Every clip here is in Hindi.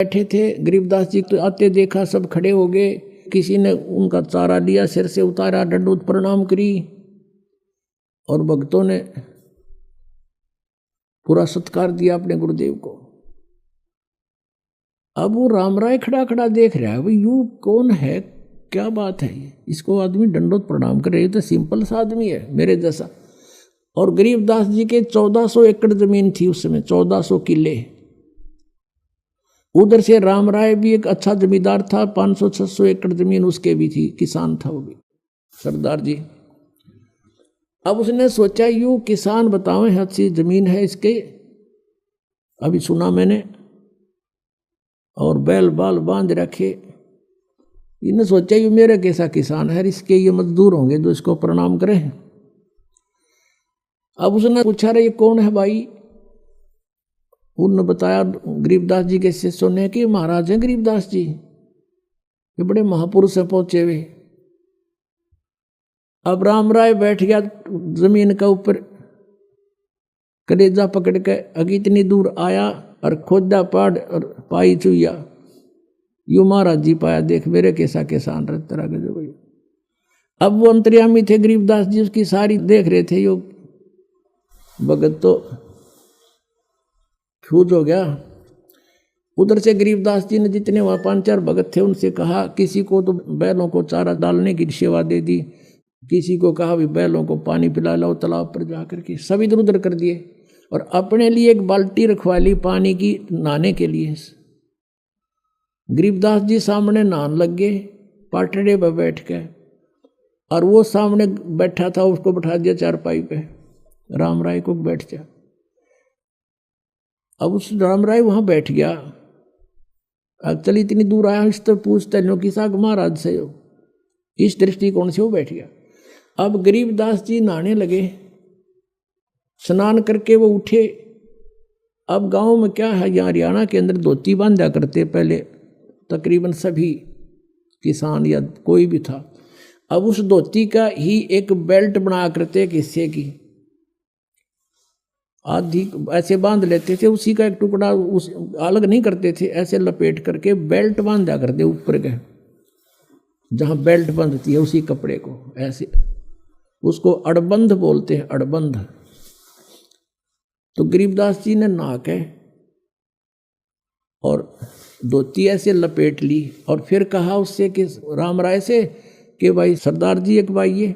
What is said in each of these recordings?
बैठे थे। गरीबदास जी तो आते देखा, सब खड़े हो गए। किसी ने उनका चारा लिया, सिर से उतारा, दंडोत प्रणाम करी और भक्तों ने पूरा सत्कार दिया अपने गुरुदेव को। अब वो राम राय खड़ा खड़ा देख रहा है, भाई यूं कौन है, क्या बात है, इसको आदमी दंडोत प्रणाम कर रही, तो सिंपल सा आदमी है मेरे जैसा। और गरीबदास जी के 1400 एकड़ जमीन थी उस समय, 1400 किले। उधर से राम राय भी एक अच्छा जमींदार था, 500-600 एकड़ जमीन उसके भी थी, किसान था वो भी सरदार जी। अब उसने सोचा यूं किसान बताओ अच्छी जमीन है इसके, अभी सुना मैंने, और बैल बाल बांध रखे। इन्हें सोचा यूं मेरे कैसा किसान है, इसके ये मजदूर होंगे जो इसको प्रणाम करें। अब उसने पूछा रे ये कौन है भाई, उन्होंने बताया गरीबदास जी के शिष्यों ने कि महाराज हैं गरीबदास जी, ये बड़े महापुरुष से पहुंचे हुए। अब राम राय बैठ गया जमीन का ऊपर, कलेजा पकड़ के, अगी इतनी दूर आया और खोदा पाड़ और पाई चुया, यू महाराज जी पाया, देख मेरे कैसा किसान रहता रहा गजो भाई। अब वो अंतर्यामी थे गरीबदास जी, उसकी सारी देख रहे थे। यो भगत तो खूज हो गया। उधर से गरीबदास जी ने जितने वहाँ 5-4 भगत थे उनसे कहा, किसी को तो बैलों को चारा डालने की सेवा दे दी, किसी को कहा भी बैलों को पानी पिला लो तालाब पर जाकर के, सब इधर उधर कर दिए। और अपने लिए एक बाल्टी रखवा ली पानी की, नहाने के लिए। गरीबदास जी सामने नहाने लग गए पाटड़े पर बैठ के, और वो सामने बैठा था उसको बैठा दिया चारपाई पे, राम राय को बैठ जा। अब उस राम राय वहां बैठ गया। अब चल इतनी दूर आया, इस तो पूछते लो कि साग महाराज से हो, इस दृष्टिकोण से वो बैठ गया। अब गरीबदास जी नहाने लगे, स्नान करके वो उठे। अब गांव में क्या है, यहाँ हरियाणा के अंदर धोती बांधा करते पहले तकरीबन सभी किसान या कोई भी था। अब उस धोती का ही एक बेल्ट बना करते एक हिस्से की, आधी ऐसे बांध लेते थे, उसी का एक टुकड़ा उस अलग नहीं करते थे, ऐसे लपेट करके बेल्ट बांधा करते ऊपर के, जहाँ बेल्ट बंधती है उसी कपड़े को, ऐसे उसको अड़बंध बोलते हैं, अड़बंध। तो गरीबदास जी ने नहा के और धोती ऐसे लपेट ली और फिर कहा उससे कि राम राय से कि भाई सरदार जी एक भाई, ये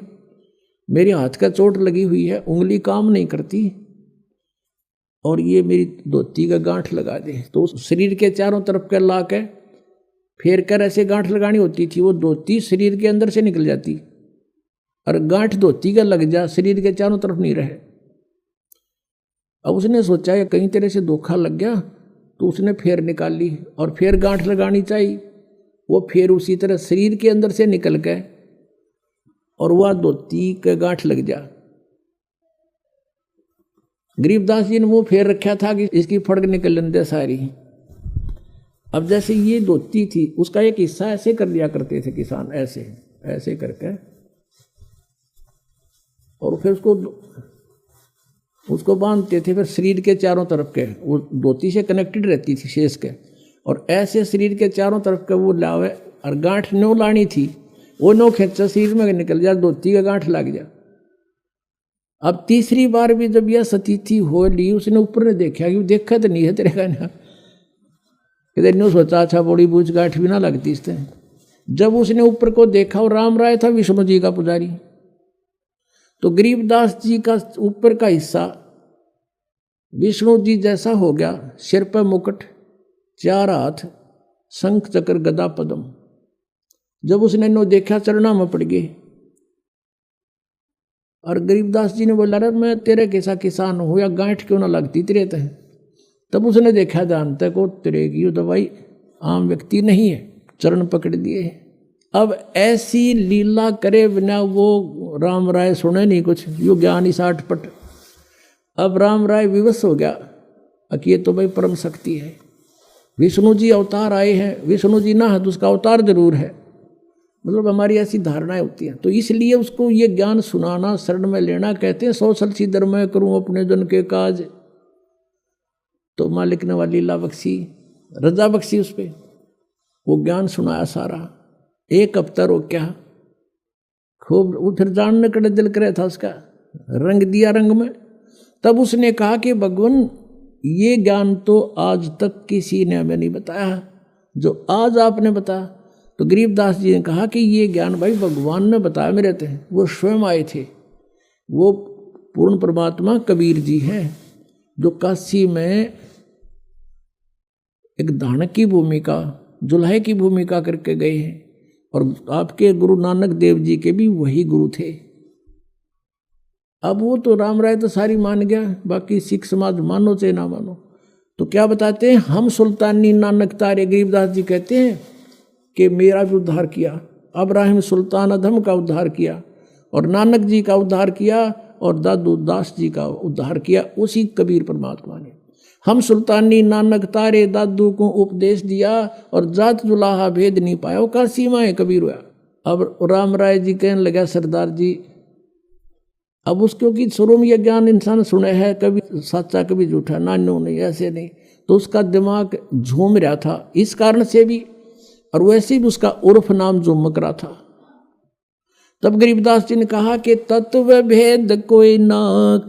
मेरे हाथ का चोट लगी हुई है, उंगली काम नहीं करती, और ये मेरी धोती का गांठ लगा दे। तो शरीर के चारों तरफ के ला के फेर कर ऐसे गांठ लगानी होती थी, वो धोती शरीर के अंदर से निकल जाती और गांठ धोती का लग जा, शरीर के चारों तरफ नहीं रहे। अब उसने सोचा ये कहीं तरह से धोखा लग गया, तो उसने फेर निकाल ली और फिर गांठ लगानी चाहिए। वो फिर उसी तरह शरीर के अंदर से निकल गए और वह धोती के गांठ लग जा। गरीबदास जी ने वो फेर रखा था कि इसकी फड़क निकल दे सारी। अब जैसे ये धोती थी, उसका एक हिस्सा ऐसे कर लिया करते थे किसान, ऐसे ऐसे करके, और फिर उसको बांधते थे। फिर शरीर के चारों तरफ के, वो धोती से कनेक्टेड रहती थी शेष के, और ऐसे शरीर के चारों तरफ के वो लावे, और गांठ नो लानी थी, वो नो खेचा शरीर में निकल जा, धोती का गांठ लग जा। अब तीसरी बार भी जब यह सतीथि हो ली, उसने ऊपर ने देखा कि देखा तो नहीं है तेरे का ना, इधर न्यू सोचा अच्छा बड़ी बूझ गांठ भी ना लगती इससे। जब उसने ऊपर को देखा, और राम राय था विष्णु जी का पुजारी, तो गरीबदास जी का ऊपर का हिस्सा विष्णु जी जैसा हो गया, सिर पर मुकुट, 4 हाथ, शंख चक्र गदा पद्म। जब उसने नो देखा चरणा में पड़ गए, और गरीबदास जी ने बोला अरे मैं तेरे कैसा किसान हूँ, या गांठ क्यों ना लगती तेरे तय। तब उसने देखा जानता को तेरे की तो भाई आम व्यक्ति नहीं है, चरण पकड़ दिए। अब ऐसी लीला करे बिना वो राम राय सुने नहीं कुछ, यो ज्ञानी 60 पट। अब राम राय विवश हो गया कि ये तो भाई परम शक्ति है, विष्णु जी अवतार आए हैं, विष्णु जी ना है तो उसका अवतार जरूर है, मतलब हमारी ऐसी धारणाएं होती हैं। तो इसलिए उसको ये ज्ञान सुनाना, शरण में लेना, कहते हैं 100 सलसी दर मैं करूं अपने जन के काज। तो मालिक ने वाली लीला बख्शी, रजा बख्शी उस पर, वो ज्ञान सुनाया सारा। एक हफ्ता रोक्या, खूब उधर जानने का दिल करे था उसका, रंग दिया रंग में। तब उसने कहा कि भगवान ये ज्ञान तो आज तक किसी ने हमें नहीं बताया जो आज आपने बताया। तो गरीबदास जी ने कहा कि ये ज्ञान भाई भगवान ने बताया मेरे थे, वो स्वयं आए थे। वो पूर्ण परमात्मा कबीर जी हैं जो काशी में एक दानक की भूमिका, जुल्हे की भूमिका करके गए हैं। और आपके गुरु नानक देव जी के भी वही गुरु थे। अब वो तो राम राय तो सारी मान गया, बाकी सिख समाज मानो चाहे ना मानो। तो क्या बताते हैं, हम सुल्तानी नानक तारे, गरीबदास जी कहते हैं कि मेरा भी उद्धार किया, अब्राहिम सुल्तान अधम का उद्धार किया, और नानक जी का उद्धार किया, और दादू दास जी का उद्धार किया उसी कबीर परमात्मा ने। हम सुल्तानी नानक तारे दादू को उपदेश दिया, और जात जुलाहा भेद नहीं पाया, वो का सीमा है कबीर हुआ। अब राम राय जी कहने लगा सरदार जी, अब उसको कि शुरू में यह ज्ञान इंसान सुने है, कभी सच्चा कभी झूठा, नानो नहीं ऐसे नहीं, तो उसका दिमाग झूम रहा था इस कारण से भी, और वैसे भी उसका उर्फ नाम झुमक रहा था। तब गरीबदास जी ने कहा कि तत्व भेद कोई ना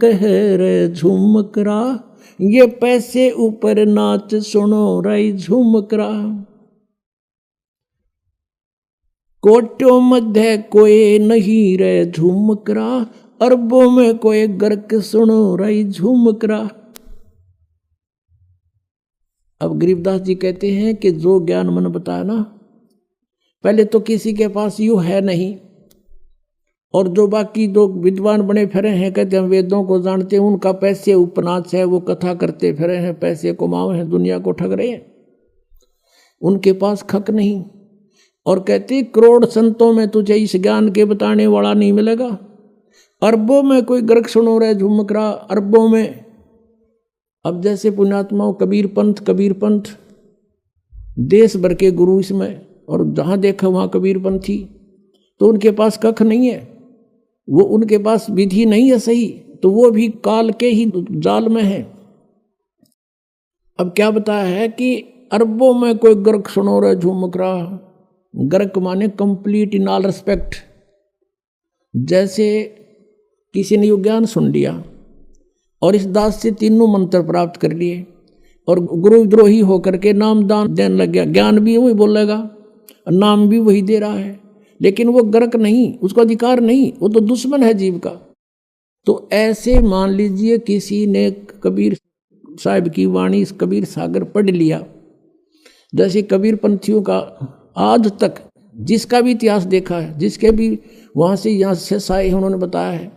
कह रे झुमकरा, ये पैसे ऊपर नाच सुनो रही झुमकरा। कोटों मध्य कोई नहीं रे झुमकरा, अरबों में कोई गर्क सुनो रही झुमकरा। अब गरीबदास जी कहते हैं कि जो ज्ञान मैंने बताया ना, पहले तो किसी के पास यूं है नहीं, और जो बाकी दो विद्वान बने फिरे हैं, कहते हम वेदों को जानते हैं, उनका पैसे उपनाच है, वो कथा करते फिरे हैं, पैसे कमाए हैं, दुनिया को ठग रहे हैं, उनके पास खक नहीं। और कहते करोड़ संतों में तुझे इस ज्ञान के बताने वाला नहीं मिलेगा, अरबों में कोई गर्क सुनो रहे झुमकरा, अरबों में। अब जैसे पुण्यात्माओं कबीर पंथ देश भर के गुरु इसमें, और जहाँ देखा वहाँ कबीर पंथी, तो उनके पास कख नहीं है, वो उनके पास विधि नहीं है सही, तो वो भी काल के ही जाल में है। अब क्या बताया है कि अरबों में कोई गर्क सुनो रहे झुमकरा, गर्क माने कंप्लीट इन ऑल रिस्पेक्ट। जैसे किसी ने यो ज्ञान सुन लिया और इस दास से तीनों मंत्र प्राप्त कर लिए, और गुरुद्रोही होकर के नाम दान देने लग गया, ज्ञान भी वही बोलेगा, नाम भी वही दे रहा है, लेकिन वो गर्क नहीं, उसको अधिकार नहीं, वो तो दुश्मन है जीव का। तो ऐसे मान लीजिए किसी ने कबीर साहब की वाणी, कबीर सागर पढ़ लिया, जैसे कबीर पंथियों का आज तक जिसका भी इतिहास देखा है, जिसके भी वहाँ से यहाँ से साए हैं, उन्होंने बताया है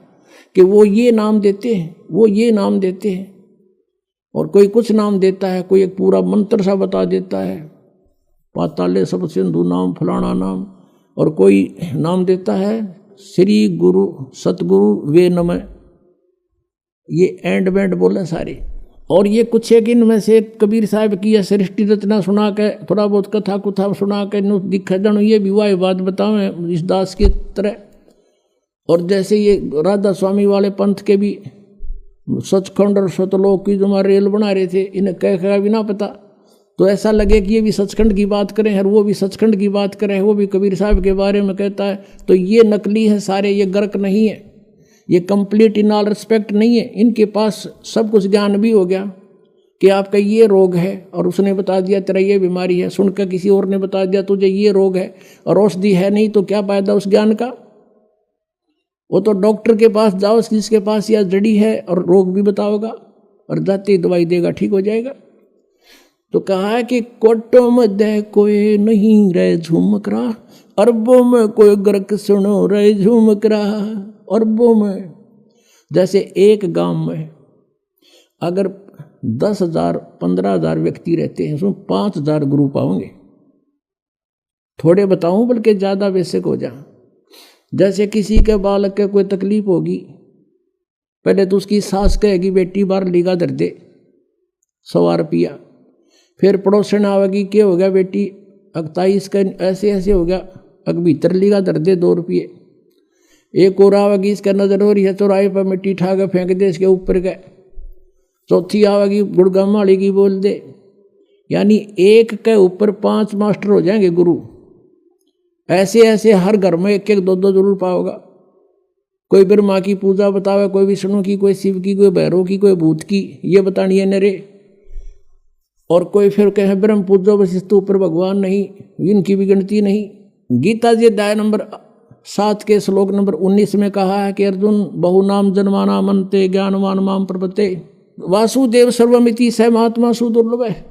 कि वो ये नाम देते हैं, वो ये नाम देते हैं, और कोई कुछ नाम देता है, कोई एक पूरा मंत्र सा बता देता है, पाताले सब सिंधु नाम फलाना नाम, और कोई नाम देता है श्री गुरु सतगुरु वे नमः, ये एंड बैंड बोले सारे। और ये कुछ एक इनमें से कबीर साहब की या सृष्टि रचना सुना के, थोड़ा बहुत कथा कुथा सुना के दिखा जानो, ये भी वाह बात बताओ इस दास के तरह। और जैसे ये राधा स्वामी वाले पंथ के भी सचखंड और सतलोक की जो हमारे रेल बना रहे थे, इन्हें कह भी ना पता, तो ऐसा लगे कि ये भी सचखंड की बात करें और वो भी सचखंड की बात करें, वो भी कबीर साहब के बारे में कहता है, तो ये नकली है सारे, ये गर्क नहीं है, ये कंप्लीट इन ऑल रिस्पेक्ट नहीं है। इनके पास सब कुछ ज्ञान भी हो गया कि आपका ये रोग है, और उसने बता दिया तेरा ये बीमारी है, सुनकर किसी और ने बता दिया तुझे ये रोग है, और औषधि है नहीं, तो क्या फायदा उस ज्ञान का। वो तो डॉक्टर के पास जाओ जिसके पास यह जड़ी है, और रोग भी बताओगा, और जाते ही दवाई देगा, ठीक हो जाएगा। तो कहा है कि कोटों मध्य कोई नहीं रहे झुमकरा, अरबों में कोई गर्क सुनो रहे झुमकरा। अरबों में, जैसे एक गांव में अगर 10,000 15,000 व्यक्ति रहते हैं, उसमें 5,000 गुरु पाओगे। थोड़े बताऊं बल्कि ज़्यादा बेसिक हो जा। जैसे किसी के बालक के कोई तकलीफ होगी, पहले तो उसकी सास कहेगी बेटी बार लीगा दर दे 100 रुपया, फिर पड़ोसन आवेगी क्या हो गया बेटी 28 का ऐसे ऐसे हो गया, अग भीतर लीगा दर दे 2 रुपये। एक और आवेगी इसका नजर हो रही है, चौराहे पर मिट्टी ठा के फेंक दे इसके ऊपर गए। चौथी आवेगी गुड़गम वाली की बोल दे। यानी एक के ऊपर 5 मास्टर हो जाएंगे गुरु। ऐसे ऐसे हर घर में एक एक दो दो जरूर पाओगा। कोई ब्रह्मा की पूजा बतावे, कोई विष्णु की, कोई शिव की, कोई भैरव की, कोई भूत की, ये बतानी है नरे। और कोई फिर कहे ब्रह्म पूजो वशिष्ठ ऊपर भगवान नहीं, इनकी भी गिनती नहीं। गीता जी अध्याय नंबर 7 के श्लोक नंबर 19 में कहा है कि अर्जुन बहुनाम जन्माना मनते ज्ञानवान माम प्रपते वासुदेव सर्वमिति स महात्मा सुदुर्लभ है।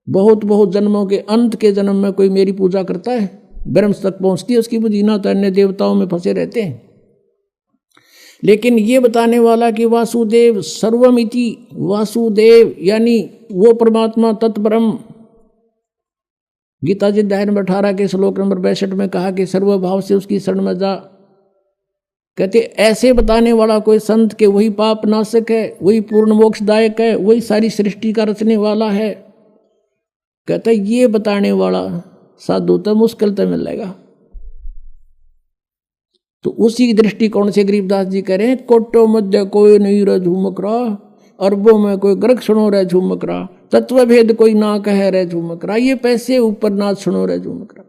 बहुत बहुत जन्मों के अंत के जन्म में कोई मेरी पूजा करता है, ब्रह्म तक पहुंचती है उसकी बुद्धि, ना तो अन्य देवताओं में फंसे रहते हैं। लेकिन ये बताने वाला कि वासुदेव सर्वमिति, वासुदेव यानी वो परमात्मा तत्ब्रह्म। गीता जी अध्याय नंबर 18 के श्लोक नंबर 62 में कहा कि सर्वभाव से उसकी शरण में जा। कहते ऐसे बताने वाला कोई संत के वही पाप नाशक है, वही पूर्ण मोक्षदायक है, वही सारी सृष्टि का रचने वाला है। कहते ये बताने वाला साधु तो मुश्किल तो मिलेगा। तो उसी दृष्टिकोण से गरीबदास जी कह रहे हैं कोटो मध्य कोई नहीं रह झूमक रहा, अरबों में कोई गर्ग सुनो रह झूमक रहा, तत्व भेद कोई ना कह रह झूमक रहा, ये पैसे ऊपर ना सुनो रह झूमक रहा।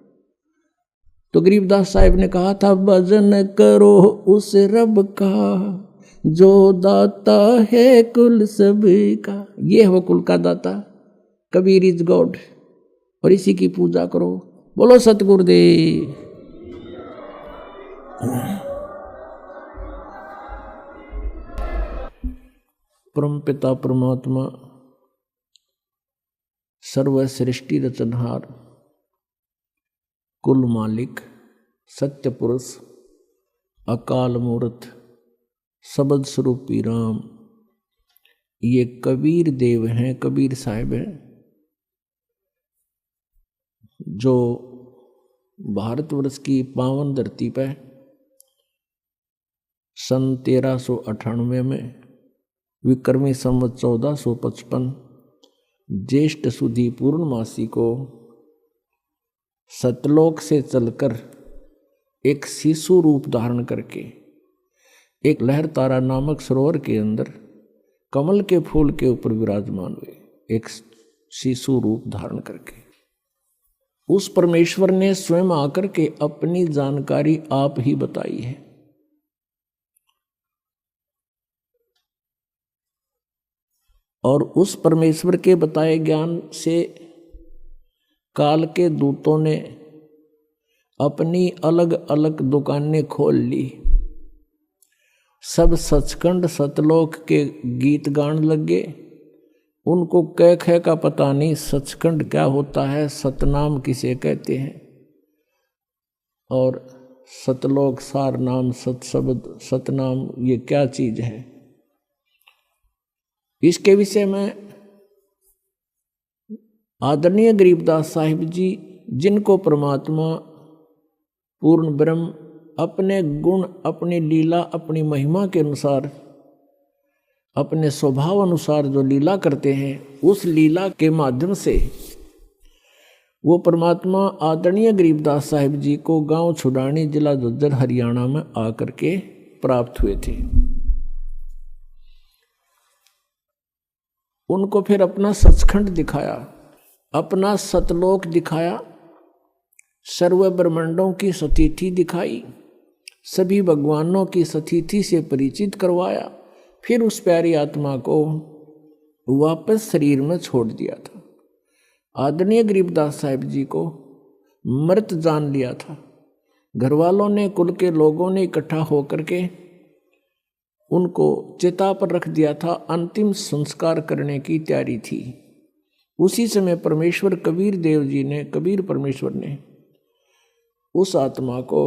तो गरीबदास साहिब ने कहा था भजन करो उस रब का जो दाता है कुल सभी का। ये हो कुल का दाता, कबीर इज गॉड, और इसी की पूजा करो। बोलो सतगुरुदेव। परम पिता परमात्मा सर्व सृष्टि रचनहार कुल मालिक सत्य पुरुष अकाल मूर्त सबद स्वरूपी राम, ये कबीर देव हैं, कबीर साहिब हैं, जो भारतवर्ष की पावन धरती पर सन 1398 में विक्रमी संवत 1455 ज्येष्ठ सुदी पूर्णमासी को सतलोक से चलकर एक शिशु रूप धारण करके एक लहर तारा नामक सरोवर के अंदर कमल के फूल के ऊपर विराजमान हुए, एक शिशु रूप धारण करके। उस परमेश्वर ने स्वयं आकर के अपनी जानकारी आप ही बताई है। और उस परमेश्वर के बताए ज्ञान से काल के दूतों ने अपनी अलग अलग दुकानें खोल ली। सब सचखंड सतलोक के गीत गान लगे। उनको कह कह का पता नहीं सचखंड क्या होता है, सतनाम किसे कहते हैं, और सतलोक सार नाम सतशब्द सतनाम ये क्या चीज है। इसके विषय में आदरणीय गरीबदास साहिब जी, जिनको परमात्मा पूर्ण ब्रह्म अपने गुण, अपनी लीला, अपनी महिमा के अनुसार, अपने स्वभाव अनुसार जो लीला करते हैं, उस लीला के माध्यम से वो परमात्मा आदरणीय गरीबदास साहिब जी को गांव छुड़ानी जिला झज्जर हरियाणा में आकर के प्राप्त हुए थे। उनको फिर अपना सचखंड दिखाया, अपना सतलोक दिखाया, सर्व ब्रह्मांडों की सतिथि दिखाई, सभी भगवानों की सतिथि से परिचित करवाया। फिर उस प्यारी आत्मा को वापस शरीर में छोड़ दिया था। आदरणीय गरीबदास साहिब जी को मृत जान लिया था। घर वालों ने, कुल के लोगों ने इकट्ठा होकर के उनको चिता पर रख दिया था। अंतिम संस्कार करने की तैयारी थी। उसी समय परमेश्वर कबीर देव जी ने, कबीर परमेश्वर ने उस आत्मा को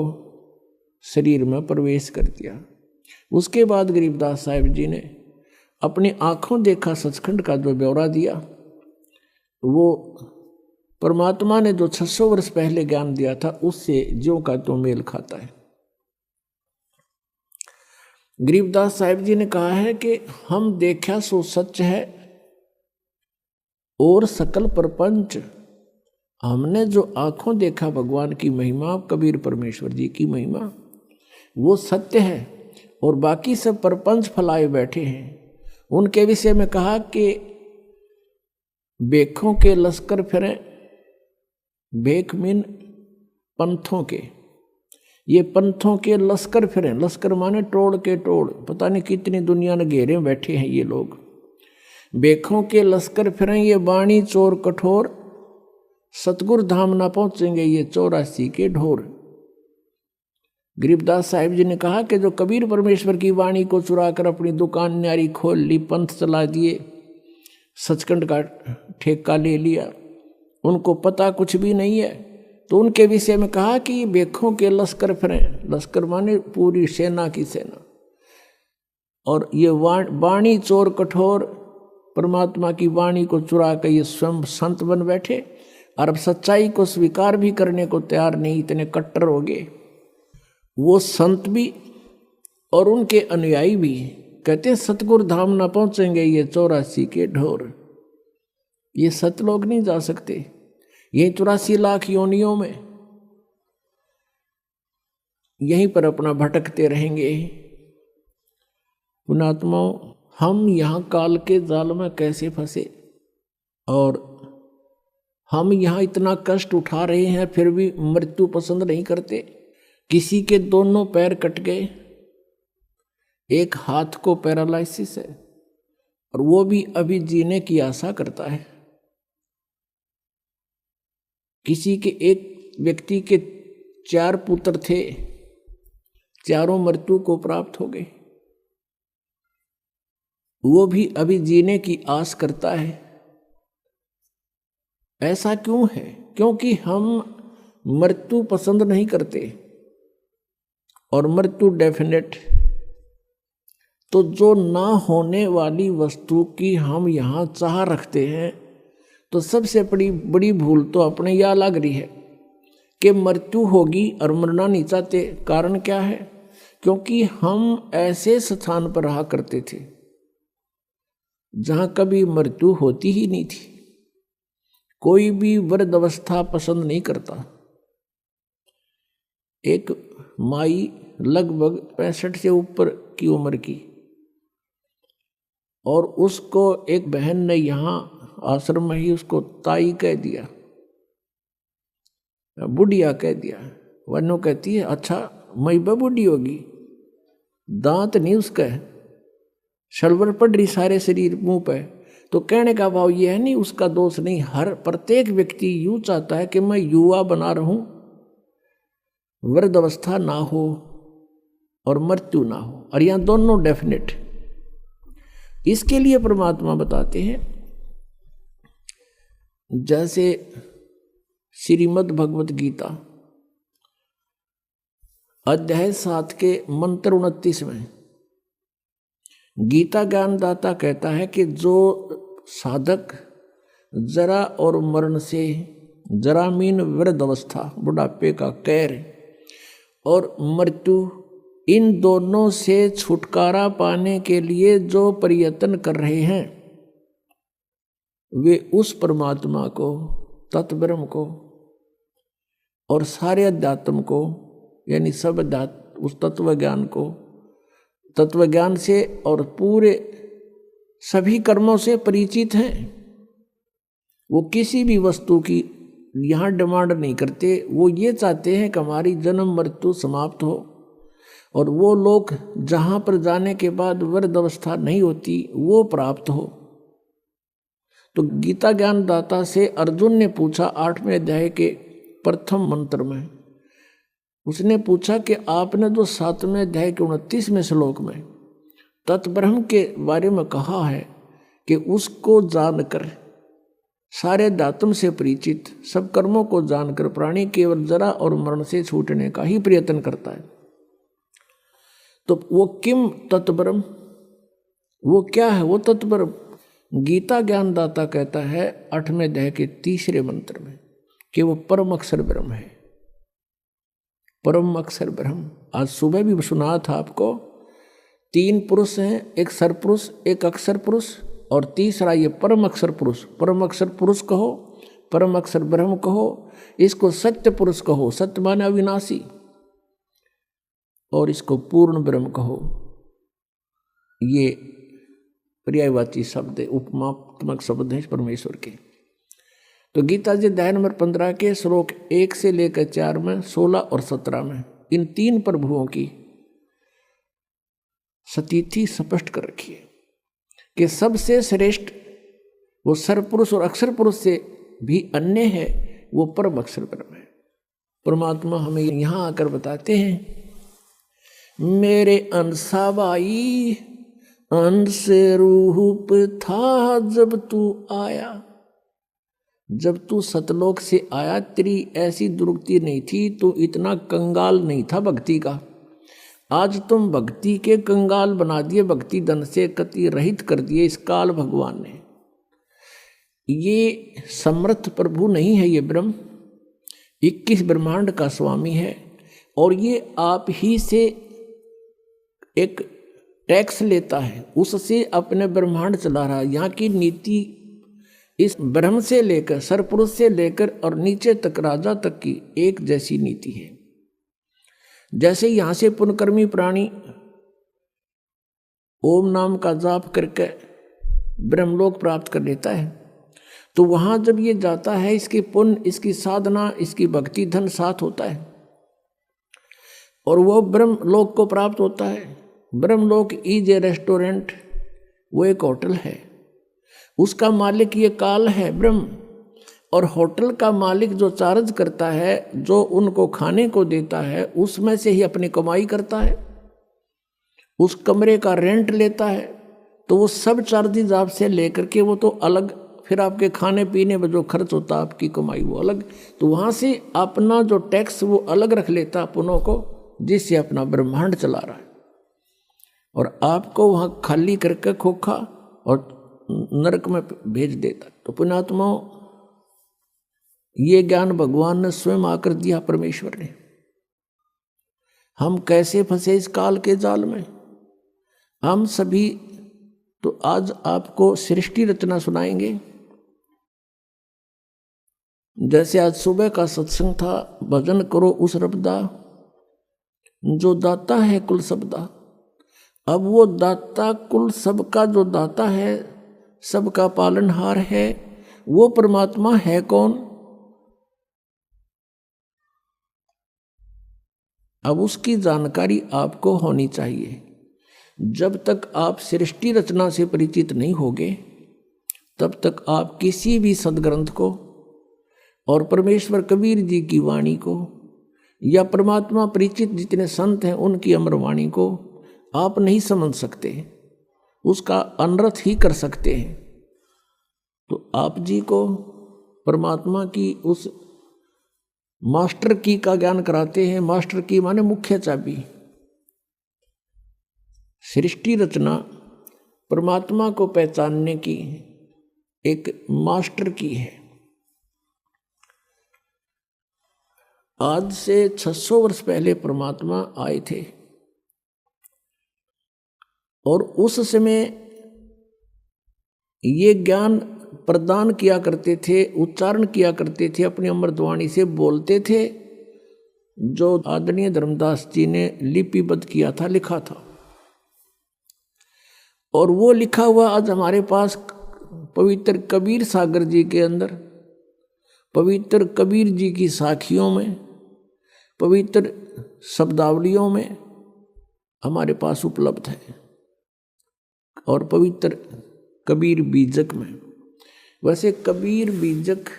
शरीर में प्रवेश कर दिया। उसके बाद गरीबदास साहिब जी ने अपनी आंखों देखा सचखंड का जो ब्यौरा दिया, वो परमात्मा ने जो 600 वर्ष पहले ज्ञान दिया था उससे ज्यों का तो मेल खाता है। गरीबदास साहिब जी ने कहा है कि हम देखा सो सच है और सकल प्रपंच, हमने जो आंखों देखा भगवान की महिमा, कबीर परमेश्वर जी की महिमा, वो सत्य है और बाकी सब प्रपंच फैलाए बैठे हैं। उनके विषय में कहा कि बेखों के लश्कर फिरे, बेख मीन पंथों के, ये पंथों के लश्कर फिरे, लश्कर माने टोड़ के टोड़, पता नहीं कितनी दुनिया ने घेरे बैठे हैं ये लोग। बेखों के लश्कर फिरे ये बाणी चोर कठोर, सतगुरु धाम ना पहुंचेंगे ये 84 के ढोर। गरीबदास साहिब जी ने कहा कि जो कबीर परमेश्वर की वाणी को चुरा कर अपनी दुकान न्यारी खोल ली, पंथ चला दिए, सचखंड का ठेका ले लिया, उनको पता कुछ भी नहीं है। तो उनके विषय में कहा कि बेखों के लश्कर फिरे, लश्कर माने पूरी सेना की सेना, और ये वाणी चोर कठोर, परमात्मा की वाणी को चुरा कर ये स्वयं संत बन बैठे, और अब सच्चाई को स्वीकार भी करने को तैयार नहीं, इतने कट्टर हो गए। वो संत भी और उनके अनुयायी भी कहते हैं सतगुरु धाम ना पहुंचेंगे ये 84 के ढोर। ये सत लोग नहीं जा सकते, ये 84 लाख योनियों में यहीं पर अपना भटकते रहेंगे। पुणात्माओं, हम यहाँ काल के जाल में कैसे फंसे, और हम यहाँ इतना कष्ट उठा रहे हैं फिर भी मृत्यु पसंद नहीं करते। किसी के दोनों पैर कट गए, एक हाथ को पैरालिसिस है, और वो भी अभी जीने की आशा करता है। किसी के, एक व्यक्ति के 4 पुत्र थे, चारों मृत्यु को प्राप्त हो गए, वो भी अभी जीने की आस करता है। ऐसा क्यों है? क्योंकि हम मृत्यु पसंद नहीं करते, और मृत्यु डेफिनेट। तो जो ना होने वाली वस्तु की हम यहाँ चाह रखते हैं, तो सबसे बड़ी भूल तो अपने यहाँ लग रही है कि मृत्यु होगी और मरना नहीं चाहते। कारण क्या है? क्योंकि हम ऐसे स्थान पर रहा करते थे जहाँ कभी मृत्यु होती ही नहीं थी। कोई भी वृद्ध अवस्था पसंद नहीं करता। एक माई लगभग 65 से ऊपर की उम्र की, और उसको एक बहन ने यहाँ आश्रम में ही उसको ताई कह दिया, बुढ़िया कह दिया। वनो कहती है अच्छा मई बुढ़ी होगी, दांत नहीं उसका, शलवर पड़ रही सारे शरीर मुंह पे। तो कहने का भाव ये है, नहीं उसका दोष नहीं, हर प्रत्येक व्यक्ति यूं चाहता है कि मैं युवा बना रहूं, वृद्ध अवस्था ना हो और मृत्यु ना हो, और यहां दोनों डेफिनेट। इसके लिए परमात्मा बताते हैं, जैसे श्रीमद् भगवत गीता अध्याय 7 के मंत्र 29 में गीता ज्ञानदाता कहता है कि जो साधक जरा और मरण से, जरा मीन वृद्ध अवस्था, बुढ़ापे का कैर, और मृत्यु, इन दोनों से छुटकारा पाने के लिए जो प्रयत्न कर रहे हैं, वे उस परमात्मा को, तत्ब्रह्म को और सारे अध्यात्म को, यानी सब अध्यात्म, उस तत्व ज्ञान को, तत्व ज्ञान से और पूरे सभी कर्मों से परिचित हैं। वो किसी भी वस्तु की यहाँ डिमांड नहीं करते, वो ये चाहते हैं कि हमारी जन्म मृत्यु समाप्त हो, और वो लोग जहाँ पर जाने के बाद वृद्ध अवस्था नहीं होती वो प्राप्त हो। तो गीता ज्ञानदाता से अर्जुन ने पूछा 8वें अध्याय के प्रथम मंत्र में, उसने पूछा कि आपने जो 7वें अध्याय के 29वें श्लोक में तत्ब्रह्म के बारे में कहा है कि उसको जानकर, सारे अध्यात्म से परिचित, सब कर्मों को जानकर प्राणी केवल जरा और मरण से छूटने का ही प्रयत्न करता है, तो वो किम तत्ब्रह्म, वो क्या है वो तत्ब्रह्म? गीता ज्ञानदाता कहता है 8वें अध्याय के 3रे मंत्र में कि वो परम अक्षर ब्रह्म है। परम अक्षर ब्रह्म, आज सुबह भी सुना था आपको, 3 पुरुष हैं, एक सरपुरुष, एक अक्षर पुरुष, और तीसरा ये परम अक्षर पुरुष। परम अक्षर पुरुष कहो, परम अक्षर ब्रह्म कहो, इसको सत्य पुरुष कहो, सत्य माने अविनाशी, और इसको पूर्ण ब्रह्म कहो। ये पर्यायवाची शब्द है, उपमात्मक शब्द है परमेश्वर के। तो गीता जी अध्याय नंबर 15 के श्लोक 1 से लेकर 4 में, 16 और 17 में इन 3 प्रभुओं की स्थिति स्पष्ट कर रखी है कि सबसे श्रेष्ठ वो सर्वपुरुष और अक्षर पुरुष से भी अन्य है, वो परम अक्षर ब्रह्म है। परमात्मा हमें यहाँ आकर बताते हैं, मेरे अंशाबाई अंश रूप था जब तू आया। जब तू सतलोक से आया तेरी ऐसी दुर्गति नहीं थी, तो इतना कंगाल नहीं था भक्ति का। आज तुम भक्ति के कंगाल बना दिए, भक्ति धन से कति रहित कर दिए इस काल भगवान ने। ये समर्थ प्रभु नहीं है, ये ब्रह्म 21 ब्रह्मांड का स्वामी है, और ये आप ही से एक टैक्स लेता है, उससे अपने ब्रह्मांड चला रहा है। यहाँ की नीति इस ब्रह्म से लेकर सरपुरुष से लेकर और नीचे तक राजा तक की एक जैसी नीति है। जैसे यहाँ से पुण्यकर्मी प्राणी ओम नाम का जाप करके ब्रह्मलोक प्राप्त कर लेता है, तो वहाँ जब ये जाता है, इसकी पुण्य, इसकी साधना, इसकी भक्ति धन साथ होता है और वो ब्रह्मलोक को प्राप्त होता है। ब्रह्मलोक इज ए रेस्टोरेंट, वो एक होटल है, उसका मालिक ये काल है ब्रह्म, और होटल का मालिक जो चार्ज करता है, जो उनको खाने को देता है, उसमें से ही अपनी कमाई करता है, उस कमरे का रेंट लेता है। तो वो सब चार्जेज आपसे लेकर के वो तो अलग, फिर आपके खाने पीने में जो खर्च होता है, आपकी कमाई वो अलग, तो वहाँ से अपना जो टैक्स वो अलग रख लेता पुनों को, जिससे अपना ब्रह्मांड चला रहा है, और आपको वहाँ खाली करके खोखा और नरक में भेज देता। तो पुण्यात्माओं, ये ज्ञान भगवान ने स्वयं आकर दिया, परमेश्वर ने। हम कैसे फंसे इस काल के जाल में, हम सभी तो आज आपको सृष्टि रचना सुनाएंगे। जैसे आज सुबह का सत्संग था, भजन करो उस रबदा जो दाता है कुल सबदा। अब वो दाता कुल सबका जो दाता है, सबका पालनहार है, वो परमात्मा है कौन? अब उसकी जानकारी आपको होनी चाहिए। जब तक आप सृष्टि रचना से परिचित नहीं होगे, तब तक आप किसी भी सदग्रंथ को और परमेश्वर कबीर जी की वाणी को या परमात्मा परिचित जितने संत हैं उनकी अमर वाणी को आप नहीं समझ सकते, उसका अनर्थ ही कर सकते हैं। तो आप जी को परमात्मा की उस मास्टर की का ज्ञान कराते हैं। मास्टर की माने मुख्य चाबी। सृष्टि रचना परमात्मा को पहचानने की एक मास्टर की है। आज से 600 वर्ष पहले परमात्मा आए थे, और उस समय ये ज्ञान प्रदान किया करते थे, उच्चारण किया करते थे, अपनी अमृतवाणी से बोलते थे, जो आदरणीय धर्मदास जी ने लिपिबद्ध किया था, लिखा था। और वो लिखा हुआ आज हमारे पास पवित्र कबीर सागर जी के अंदर, पवित्र कबीर जी की साखियों में, पवित्र शब्दावलियों में हमारे पास उपलब्ध है, और पवित्र कबीर बीजक में। वैसे कबीर बीजक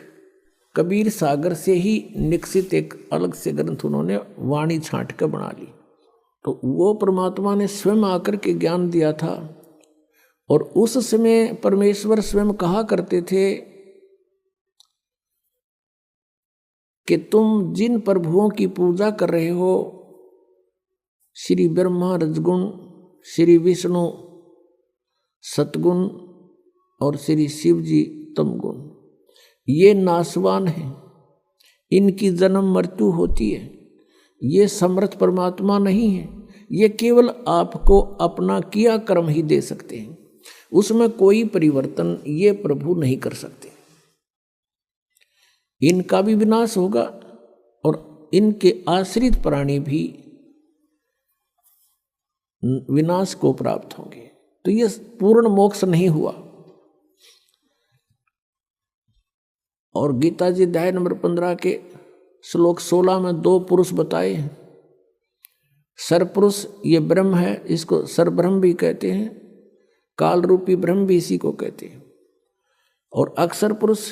कबीर सागर से ही निकसित एक अलग से ग्रंथ उन्होंने वाणी छांट कर बना ली। तो वो परमात्मा ने स्वयं आकर के ज्ञान दिया था, और उस समय परमेश्वर स्वयं कहा करते थे कि तुम जिन प्रभुओं की पूजा कर रहे हो, श्री ब्रह्मा रजगुण, श्री विष्णु सतगुण और श्री शिव जी तमगुण, ये नासवान हैं, इनकी जन्म मृत्यु होती है। ये समर्थ परमात्मा नहीं है, ये केवल आपको अपना किया कर्म ही दे सकते हैं, उसमें कोई परिवर्तन ये प्रभु नहीं कर सकते। इनका भी विनाश होगा और इनके आश्रित प्राणी भी विनाश को प्राप्त होंगे। तो ये पूर्ण मोक्ष नहीं हुआ। और गीता जी अध्याय नंबर 15 के श्लोक 16 में 2 पुरुष बताए हैं। सरपुरुष ये ब्रह्म है, इसको सरब्रह्म भी कहते हैं, काल रूपी ब्रह्म भी इसी को कहते हैं। और अक्षर पुरुष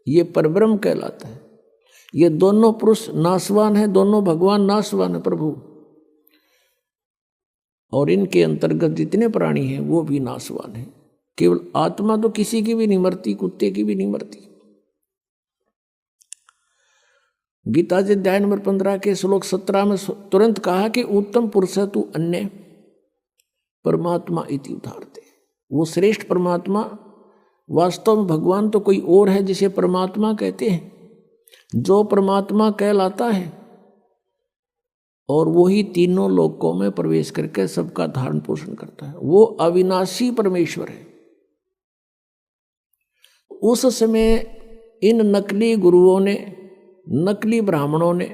ये परब्रह्म कहलाता है। ये दोनों पुरुष नाशवान है, दोनों भगवान नाशवान है प्रभु, और इनके अंतर्गत जितने प्राणी हैं वो भी नाशवान है। केवल आत्मा तो किसी की भी नहीं मरती, कुत्ते की भी नहीं मरती। गीता जी अध्याय नंबर 15 के श्लोक 17 में तुरंत कहा कि उत्तम पुरुष तू अन्य परमात्मा इति उदाहरते। वो श्रेष्ठ परमात्मा वास्तव में भगवान तो कोई और है जिसे परमात्मा कहते हैं, जो परमात्मा कहलाता है, और वही तीनों लोकों में प्रवेश करके सबका धारण पोषण करता है। वो अविनाशी परमेश्वर है। उस समय इन नकली गुरुओं ने, नकली ब्राह्मणों ने,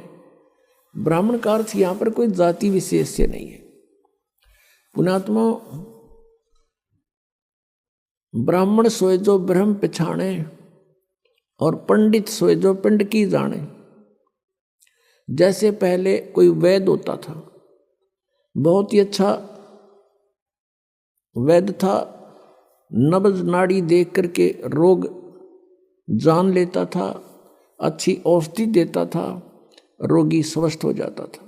ब्राह्मण का अर्थ यहां पर कोई जाति विशेष से नहीं है। पुण्यात्मा, ब्राह्मण सोए जो ब्रह्म पछाणे और पंडित सोए जो पिंड की जाने। जैसे पहले कोई वैद्य होता था, बहुत ही अच्छा वैद्य था, नब्ज नाड़ी देख करके रोग जान लेता था, अच्छी औषधि देता था, रोगी स्वस्थ हो जाता था।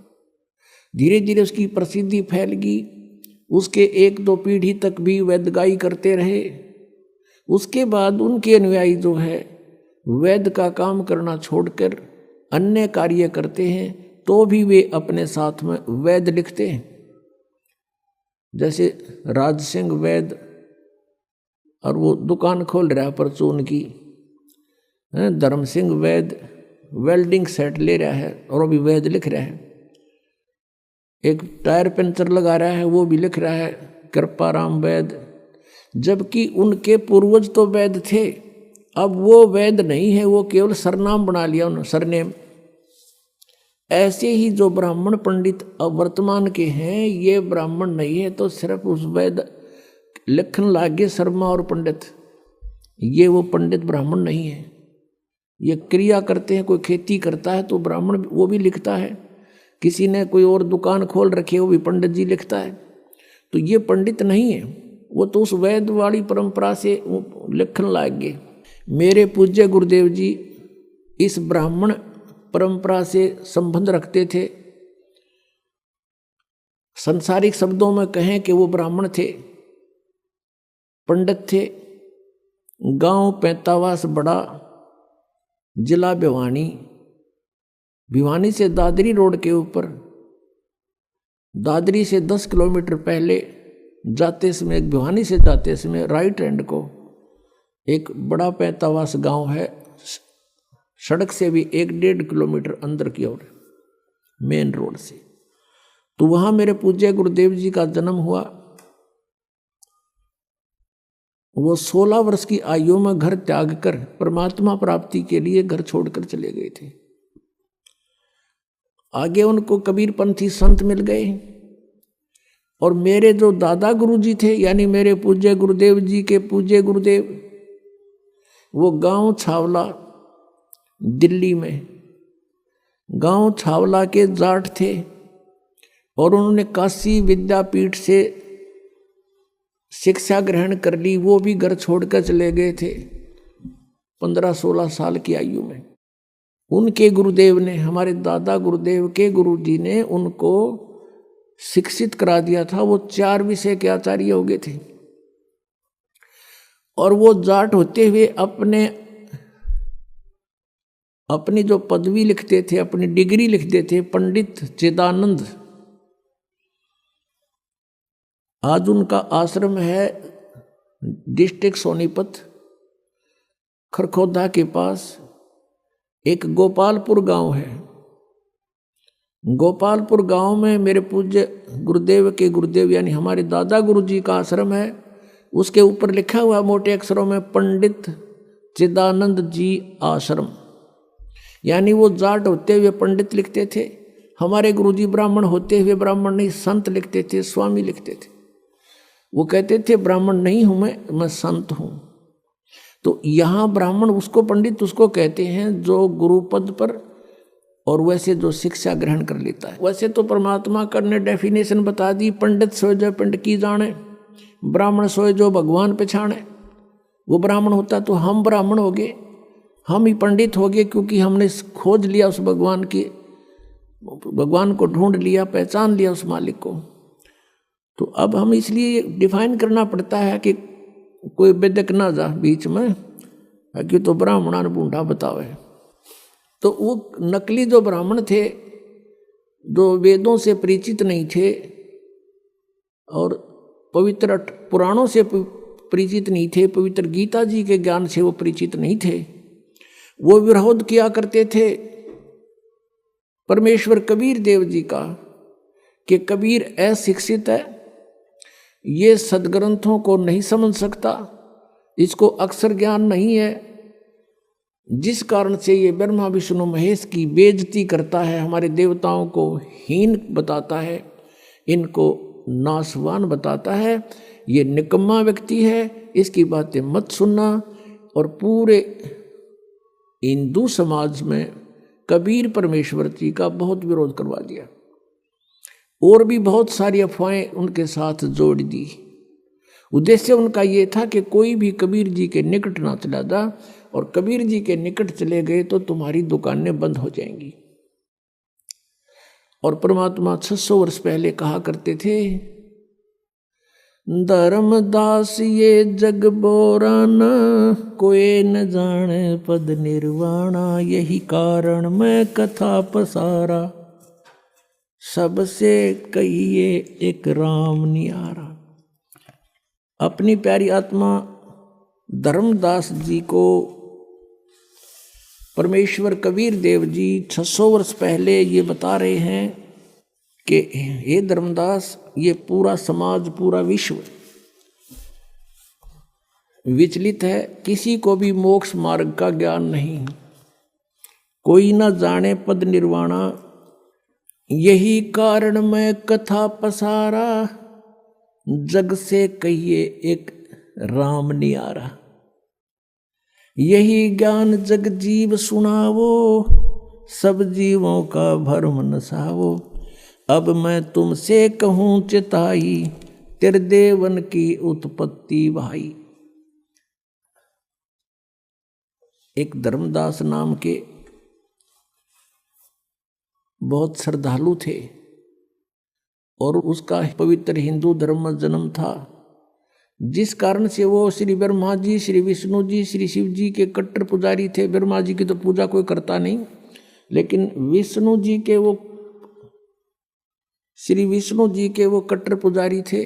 धीरे धीरे उसकी प्रसिद्धि फैल गई, उसके 1-2 पीढ़ी तक भी वैद्यगाई करते रहे। उसके बाद उनके अनुयायी जो है वैद्य का काम करना छोड़कर अन्य कार्य करते हैं, तो भी वे अपने साथ में वैद्य लिखते हैं। जैसे राज सिंह वैद्य, और वो दुकान खोल रहा है परचून की। धर्म सिंह वैद्य वेल्डिंग सेट ले रहा है और वो भी वैद्य लिख रहा है। एक टायर पंचर लगा रहा है, वो भी लिख रहा है कृपाराम वैद्य, जबकि उनके पूर्वज तो वैद्य थे। अब वो वैद्य नहीं है, वो केवल सरनाम बना लिया उन्होंने, सरनेम। ऐसे ही जो ब्राह्मण पंडित अब वर्तमान के हैं, ये ब्राह्मण नहीं है तो सिर्फ उस वैद्य लिखन लागे शर्मा और पंडित, ये वो पंडित ब्राह्मण नहीं है। ये क्रिया करते हैं, कोई खेती करता है तो ब्राह्मण वो भी लिखता है, किसी ने कोई और दुकान खोल रखी है वो भी पंडित जी लिखता है। तो ये पंडित नहीं है, वो तो उस वैद्य वाली परंपरा से लिखन लाग गए। मेरे पूज्य गुरुदेव जी इस ब्राह्मण परंपरा से संबंध रखते थे। संसारिक शब्दों में कहें कि वो ब्राह्मण थे, पंडित थे। गांव पैंतावास बड़ा, जिला भिवानी, भिवानी से दादरी रोड के ऊपर, दादरी से 10 किलोमीटर पहले जाते समय, भिवानी से जाते समय राइट हैंड को एक बड़ा पैंतावास गांव है, सड़क से भी 1-1.5 किलोमीटर अंदर की ओर, मेन रोड से। तो वहां मेरे पूज्य गुरुदेव जी का जन्म हुआ। वो 16 वर्ष की आयु में घर त्याग कर परमात्मा प्राप्ति के लिए घर छोड़कर चले गए थे। आगे उनको कबीरपंथी संत मिल गए, और मेरे जो दादा गुरुजी थे, यानी मेरे पूज्य गुरुदेव जी के पूज्य गुरुदेव, वो गांव छावला दिल्ली में, गांव छावला के जाट थे, और उन्होंने काशी विद्यापीठ से शिक्षा ग्रहण कर ली। वो भी घर छोड़कर चले गए थे 15-16 साल की आयु में। उनके गुरुदेव ने, हमारे दादा गुरुदेव के गुरुजी ने उनको शिक्षित करा दिया था। वो 4 विषय के आचार्य हो गए थे, और वो जाट होते हुए अपनी जो पदवी लिखते थे, अपनी डिग्री लिखते थे, पंडित चिदानंद। आज उनका आश्रम है डिस्ट्रिक्ट सोनीपत, खरखोदा के पास एक गोपालपुर गांव है। गोपालपुर गांव में मेरे पूज्य गुरुदेव के गुरुदेव यानी हमारे दादा गुरुजी का आश्रम है। उसके ऊपर लिखा हुआ मोटे अक्षरों में पंडित चिदानंद जी आश्रम, यानी वो जाट होते हुए पंडित लिखते थे। हमारे गुरुजी ब्राह्मण होते हुए ब्राह्मण नहीं, संत लिखते थे, स्वामी लिखते थे। वो कहते थे ब्राह्मण नहीं हूं मैं संत हूं। तो यहाँ ब्राह्मण उसको, पंडित उसको कहते हैं जो गुरु पद पर और वैसे जो शिक्षा ग्रहण कर लेता है। वैसे तो परमात्मा का ने डेफिनेशन बता दी, पंडित सोए जो पिंड की जाने, ब्राह्मण सोए जो भगवान पहचाने। वो ब्राह्मण होता तो हम ब्राह्मण हो गए, हम ही पंडित हो गए, क्योंकि हमने खोज लिया उस भगवान की, भगवान को ढूंढ लिया, पहचान लिया उस मालिक को। तो अब हम इसलिए डिफाइन करना पड़ता है कि कोई बेदक ना जा बीच में, कि तो ब्राह्मणा ने बूढ़ा बतावे। तो वो नकली जो ब्राह्मण थे, जो वेदों से परिचित नहीं थे और पवित्र पुराणों से परिचित नहीं थे, पवित्र गीता जी के ज्ञान से वो परिचित नहीं थे, वो विरोध किया करते थे परमेश्वर कबीर देव जी का कि कबीर अशिक्षित है, ये सदग्रंथों को नहीं समझ सकता, इसको अक्षर ज्ञान नहीं है, जिस कारण से ये ब्रह्मा विष्णु महेश की बेइज्जती करता है, हमारे देवताओं को हीन बताता है, इनको नासवान बताता है, ये निकम्मा व्यक्ति है, इसकी बातें मत सुनना। और पूरे हिंदू समाज में कबीर परमेश्वर जी का बहुत विरोध करवा दिया और भी बहुत सारी अफवाहें उनके साथ जोड़ दी। उद्देश्य उनका ये था कि कोई भी कबीर जी के निकट ना चला जा, और कबीर जी के निकट चले गए तो तुम्हारी दुकानें बंद हो जाएंगी। और परमात्मा 600 वर्ष पहले कहा करते थे, धर्मदास ये जग बोरान, कोई न जाने पद निर्वाणा, यही कारण मैं कथा पसारा, सबसे कहिए एक राम नियारा। अपनी प्यारी आत्मा धर्मदास जी को परमेश्वर कबीर देव जी 600 वर्ष पहले ये बता रहे हैं कि हे धर्मदास, ये पूरा समाज, पूरा विश्व विचलित है, किसी को भी मोक्ष मार्ग का ज्ञान नहीं, कोई न जाने पद निर्वाणा, यही कारण मैं कथा पसारा, जग से कहिए एक राम नियारा। यही ज्ञान जग जीव सुनावो, सब जीवों का भरम नसावो, अब मैं तुमसे कहूँ चिताई, त्रिदेवन की उत्पत्ति भाई। एक धर्मदास नाम के बहुत श्रद्धालु थे और उसका पवित्र हिंदू धर्म में जन्म था, जिस कारण से वो श्री ब्रह्मा जी, श्री विष्णु जी, श्री शिव जी के कट्टर पुजारी थे। ब्रह्मा जी की तो पूजा कोई करता नहीं, लेकिन विष्णु जी के वो, श्री विष्णु जी के वो कट्टर पुजारी थे।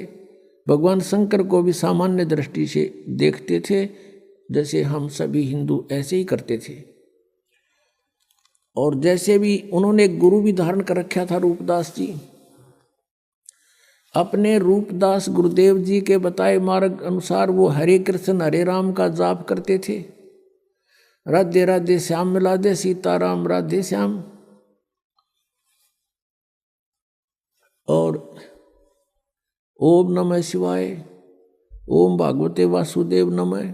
भगवान शंकर को भी सामान्य दृष्टि से देखते थे, जैसे हम सभी हिंदू ऐसे ही करते थे। और जैसे भी उन्होंने एक गुरु भी धारण कर रखा था, रूपदास जी। अपने रूपदास गुरुदेव जी के बताए मार्ग अनुसार वो हरे कृष्ण हरे राम का जाप करते थे। राधे राधे श्याम मिला दे सीताराम राधे श्याम, और ओम नमः शिवाय, ओम भागवते वासुदेव नमः,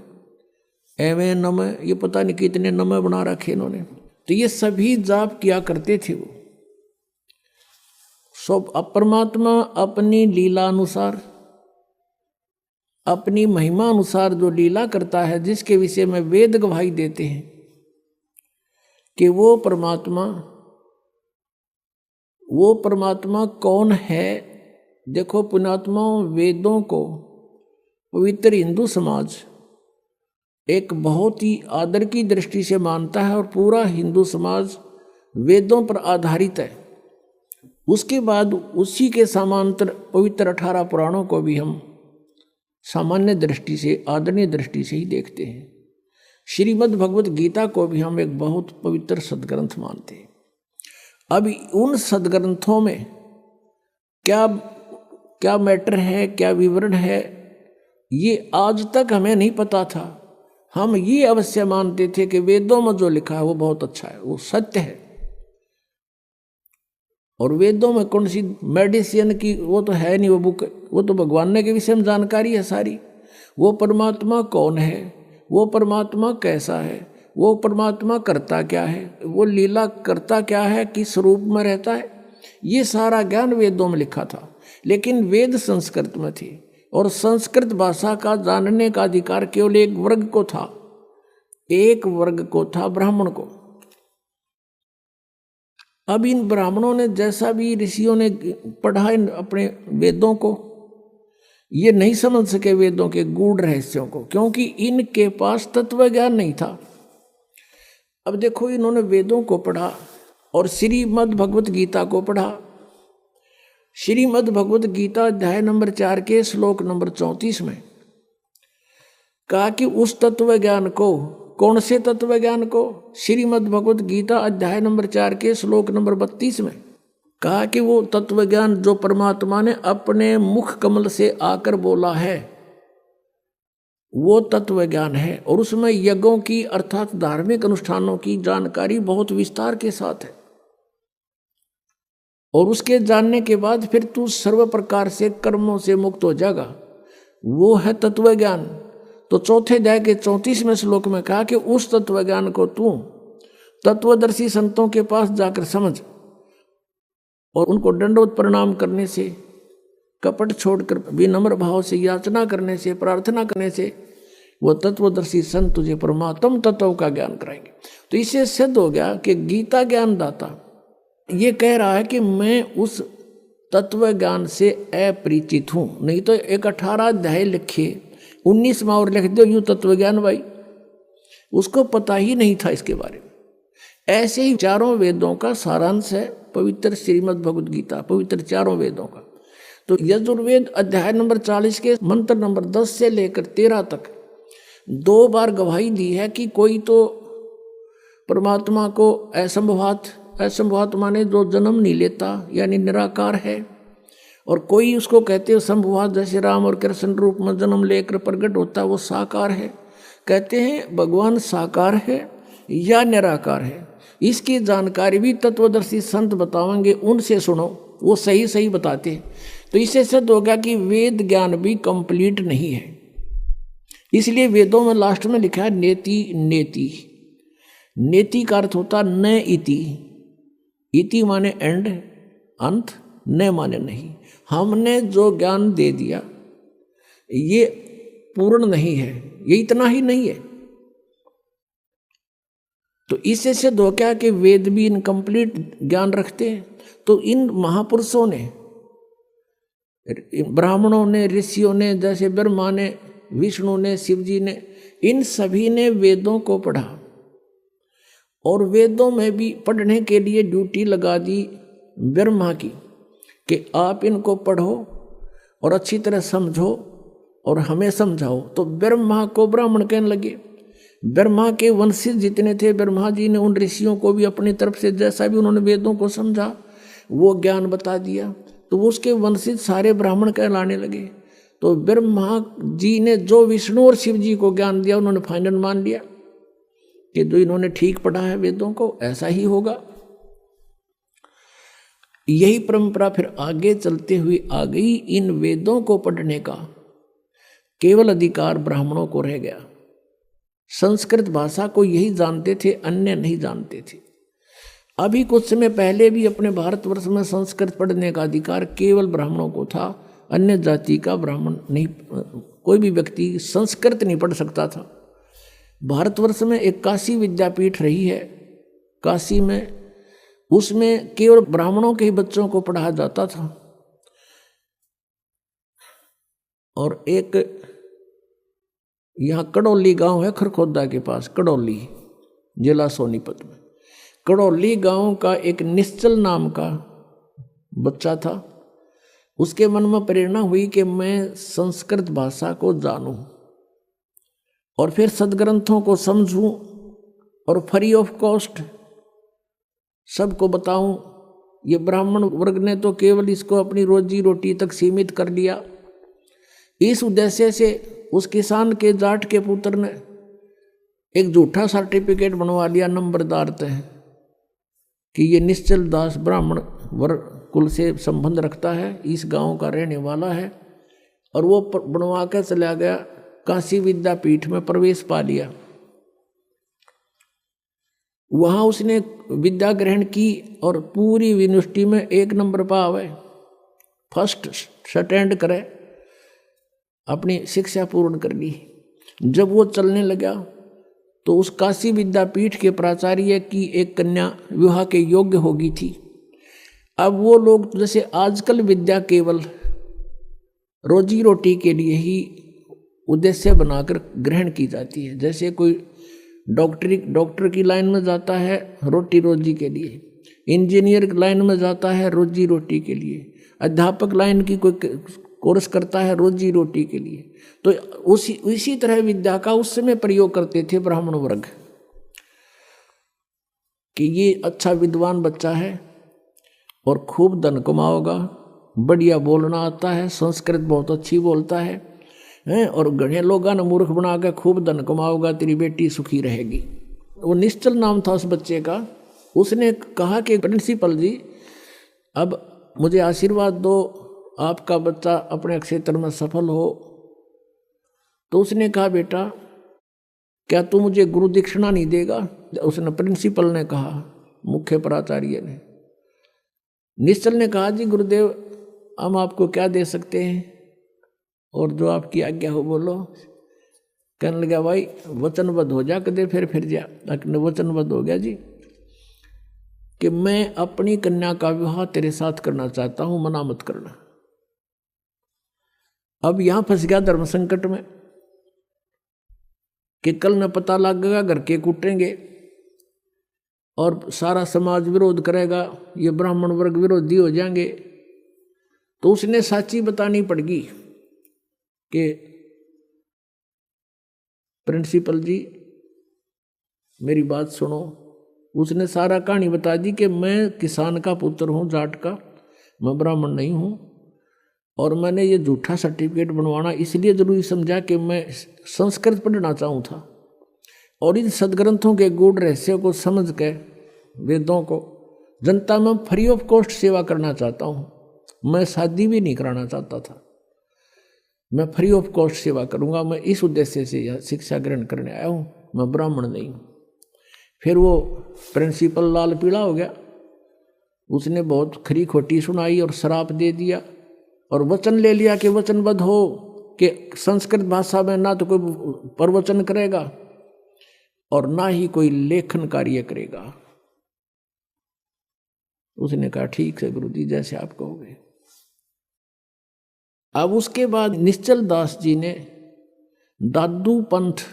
एवं नमः, ये पता नहीं कितने नमः बना रखे इन्होंने। तो ये सभी जाप किया करते थे वो सब। परमात्मा अपनी लीला अनुसार, अपनी महिमा अनुसार जो लीला करता है, जिसके विषय में वेद गवाही देते हैं कि वो परमात्मा कौन है। देखो पुण्यात्माओं, वेदों को पवित्र हिंदू समाज एक बहुत ही आदर की दृष्टि से मानता है और पूरा हिंदू समाज वेदों पर आधारित है। उसके बाद उसी के समांतर पवित्र 18 पुराणों को भी हम सामान्य दृष्टि से, आदरणीय दृष्टि से ही देखते हैं। श्रीमद् भगवत गीता को भी हम एक बहुत पवित्र सदग्रंथ मानते हैं। अब उन सदग्रंथों में क्या क्या मैटर है, क्या विवरण है, ये आज तक हमें नहीं पता था। हम ये अवश्य मानते थे कि वेदों में जो लिखा है वो बहुत अच्छा है, वो सत्य है। और वेदों में कौन सी मेडिसिन की वो तो है नहीं, वो बुक, वो तो भगवान ने के विषय में जानकारी है सारी। वो परमात्मा कौन है, वो परमात्मा कैसा है, वो परमात्मा करता क्या है, वो लीला करता क्या है, किस रूप में रहता है, ये सारा ज्ञान वेदों में लिखा था। लेकिन वेद संस्कृत में थी और संस्कृत भाषा का जानने का अधिकार केवल एक वर्ग को था, एक वर्ग को था, ब्राह्मण को। अब इन ब्राह्मणों ने जैसा भी ऋषियों ने पढ़ा इन अपने वेदों को, ये नहीं समझ सके वेदों के गूढ़ रहस्यों को, क्योंकि इनके पास तत्व ज्ञान नहीं था। अब देखो, इन्होंने वेदों को पढ़ा और श्रीमद् भगवत गीता को पढ़ा। श्रीमद् भगवत गीता अध्याय नंबर 4 के श्लोक नंबर 34 में कहा कि उस तत्व ज्ञान को, कौन से तत्व ज्ञान को, श्रीमद् भगवत गीता अध्याय नंबर 4 के श्लोक नंबर 32 में कहा कि वो तत्व ज्ञान जो परमात्मा ने अपने मुख कमल से आकर बोला है, वो तत्व ज्ञान है। और उसमें यज्ञों की अर्थात धार्मिक अनुष्ठानों की जानकारी बहुत विस्तार के साथ है। और उसके जानने के बाद फिर तू सर्व प्रकार से कर्मों से मुक्त हो जाएगा, वो है तत्व ज्ञान। तो चौथे अध्याय के 34वें श्लोक में कहा कि उस तत्व ज्ञान को तू तत्वदर्शी संतों के पास जाकर समझ और उनको दंडवत प्रणाम करने से, कपट छोड़कर विनम्र भाव से याचना करने से, प्रार्थना करने से वो तत्वदर्शी संत तुझे परमात्म तत्व का ज्ञान कराएंगे। तो इससे सिद्ध हो गया कि गीता ज्ञान दाता ये कह रहा है कि मैं उस तत्व ज्ञान से अपरिचित हूँ। नहीं तो एक 18 अध्याय लिखे, 19 में और लिख दो यूँ तत्व ज्ञान भाई, उसको पता ही नहीं था इसके बारे में। ऐसे ही चारों वेदों का सारांश है पवित्र श्रीमद् भगवद गीता, पवित्र चारों वेदों का। तो यजुर्वेद अध्याय नंबर 40 के मंत्र नंबर 10 से लेकर 13 तक 2 बार गवाही दी है कि कोई तो परमात्मा को असंभवात, असंभवात माने जो जन्म नहीं लेता यानी निराकार है, और कोई उसको कहते हैं संभवात, जैसे राम और कृष्ण रूप में जन्म लेकर प्रकट होता है, वो साकार है। कहते हैं भगवान साकार है या निराकार है, इसकी जानकारी भी तत्वदर्शी संत बताएंगे, उनसे सुनो, वो सही सही बताते हैं। तो इससे सिद्ध हो गया कि वेद ज्ञान भी कंप्लीट नहीं है। इसलिए वेदों में लास्ट में लिखा है नेति नेति। नेति का अर्थ होता न इति, इति माने एंड, अंत, न माने नहीं। हमने जो ज्ञान दे दिया ये पूर्ण नहीं है, ये इतना ही नहीं है। तो इससे सिद्ध हो क्या कि वेद भी इनकम्प्लीट ज्ञान रखते हैं। तो इन महापुरुषों ने, ब्राह्मणों ने, ऋषियों ने, जैसे ब्रह्मा ने, विष्णु ने, शिव जी ने, इन सभी ने वेदों को पढ़ा और वेदों में भी पढ़ने के लिए ड्यूटी लगा दी ब्रह्मा की कि आप इनको पढ़ो और अच्छी तरह समझो और हमें समझाओ। तो ब्रह्मा को ब्राह्मण कहने लगे। ब्रह्मा के वंशज जितने थे, ब्रह्मा जी ने उन ऋषियों को भी अपनी तरफ से जैसा भी उन्होंने वेदों को समझा वो ज्ञान बता दिया, तो उसके वंशज सारे ब्राह्मण कहलाने लगे। तो ब्रह्मा जी ने जो विष्णु और शिव जी को ज्ञान दिया, उन्होंने फाइनल मान लिया कि जो इन्होंने ठीक पढ़ा है वेदों को, ऐसा ही होगा। यही परंपरा फिर आगे चलते हुए आ गई। इन वेदों को पढ़ने का केवल अधिकार ब्राह्मणों को रह गया। संस्कृत भाषा को यही जानते थे, अन्य नहीं जानते थे। अभी कुछ समय पहले भी अपने भारतवर्ष में संस्कृत पढ़ने का अधिकार केवल ब्राह्मणों को था, अन्य जाति का ब्राह्मण नहीं, कोई भी व्यक्ति संस्कृत नहीं पढ़ सकता था। भारतवर्ष में एक काशी विद्यापीठ रही है, काशी में, उसमें केवल ब्राह्मणों के ही बच्चों को पढ़ाया जाता था। और एक यहाँ कड़ौली गांव है खरखोदा के पास, कड़ौली जिला सोनीपत में। कड़ौली गांव का एक निश्चल नाम का बच्चा था। उसके मन में प्रेरणा हुई कि मैं संस्कृत भाषा को जानूं और फिर सदग्रंथों को समझूं और फ्री ऑफ कॉस्ट सबको बताऊं। ये ब्राह्मण वर्ग ने तो केवल इसको अपनी रोजी रोटी तक सीमित कर लिया। इस उद्देश्य से उस किसान के जाट के पुत्र ने एक झूठा सर्टिफिकेट बनवा लिया नंबरदार तय कि ये निश्चल दास ब्राह्मण वर्ग कुल से संबंध रखता है, इस गांव का रहने वाला है। और वो बनवा कर चला गया काशी विद्यापीठ में प्रवेश पा लिया। वहां उसने विद्या ग्रहण की और पूरी यूनिवर्सिटी में 1 नंबर पावे, फर्स्ट स्टैंड करे, अपनी शिक्षा पूर्ण कर ली। जब वो चलने लगा तो उस काशी विद्यापीठ के प्राचार्य की एक कन्या विवाह के योग्य होगी थी। अब वो लोग जैसे आजकल विद्या केवल रोजी रोटी के लिए ही उद्देश्य बनाकर ग्रहण की जाती है। जैसे कोई डॉक्टर की लाइन में जाता है रोटी रोजी के लिए, इंजीनियर लाइन में जाता है रोजी रोटी के लिए, अध्यापक लाइन की कोई कोर्स करता है रोजी रोटी के लिए। तो उसी तरह विद्या का उस समय प्रयोग करते थे ब्राह्मण वर्ग कि ये अच्छा विद्वान बच्चा है और खूब धन कमाओगा, बढ़िया बोलना आता है, संस्कृत बहुत अच्छी बोलता है और घने लोगों ने मूर्ख बना के खूब धन कमाओगा, तेरी बेटी सुखी रहेगी। वो निश्चल नाम था उस बच्चे का। उसने कहा कि प्रिंसिपल जी अब मुझे आशीर्वाद दो, आपका बच्चा अपने क्षेत्र में सफल हो। तो उसने कहा बेटा क्या तू मुझे गुरु दीक्षिणा नहीं देगा? उसने प्रिंसिपल ने कहा, मुख्य प्राचार्य ने। निश्चल ने कहा जी गुरुदेव हम आपको क्या दे सकते हैं और जो आपकी आज्ञा हो बोलो। कहने लगा भाई वचनबद्ध हो जा, कदे फिर जा। वचनबद्ध हो गया जी कि मैं अपनी कन्या का विवाह तेरे साथ करना चाहता हूं, मना मत करना। अब यहां फंस गया धर्म संकट में कि कल न पता लगेगा घर के कूटेंगे और सारा समाज विरोध करेगा, ये ब्राह्मण वर्ग विरोधी हो जाएंगे। तो उसने साची बतानी पड़गी कि प्रिंसिपल जी मेरी बात सुनो। उसने सारा कहानी बता दी कि मैं किसान का पुत्र हूँ, जाट का, मैं ब्राह्मण नहीं हूँ और मैंने ये झूठा सर्टिफिकेट बनवाना इसलिए जरूरी समझा कि मैं संस्कृत पढ़ना चाहूँ था और इन सदग्रंथों के गूढ़ रहस्यों को समझ के वेदों को जनता में फ्री ऑफ कॉस्ट सेवा करना चाहता हूँ। मैं शादी भी नहीं कराना चाहता था, मैं फ्री ऑफ कॉस्ट सेवा करूँगा, मैं इस उद्देश्य से यह शिक्षा ग्रहण करने आया हूँ, मैं ब्राह्मण नहीं हूँ। फिर वो प्रिंसिपल लाल पीला हो गया, उसने बहुत खरी खोटी सुनाई और श्राप दे दिया और वचन ले लिया कि वचनबद्ध हो कि संस्कृत भाषा में ना तो कोई प्रवचन करेगा और ना ही कोई लेखन कार्य करेगा। उसने कहा ठीक है गुरुजी जैसे आप कहोगे। अब उसके बाद निश्चल दास जी ने दादू पंथ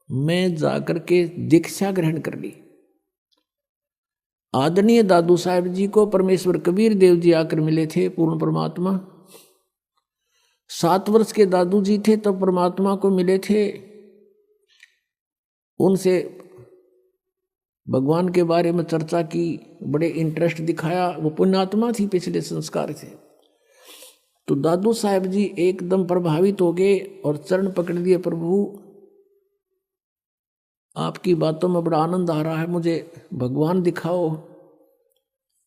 में जाकर के दीक्षा ग्रहण कर ली। आदरणीय दादू साहब जी को परमेश्वर कबीर देव जी आकर मिले थे, पूर्ण परमात्मा। 7 वर्ष के दादू जी थे तब परमात्मा को मिले थे। उनसे भगवान के बारे में चर्चा की, बड़े इंटरेस्ट दिखाया। वो पुण्यात्मा थी, पिछले संस्कार थे। तो दादू साहब जी एकदम प्रभावित हो गए और चरण पकड़ दिए, प्रभु आपकी बातों में बड़ा आनंद आ रहा है, मुझे भगवान दिखाओ।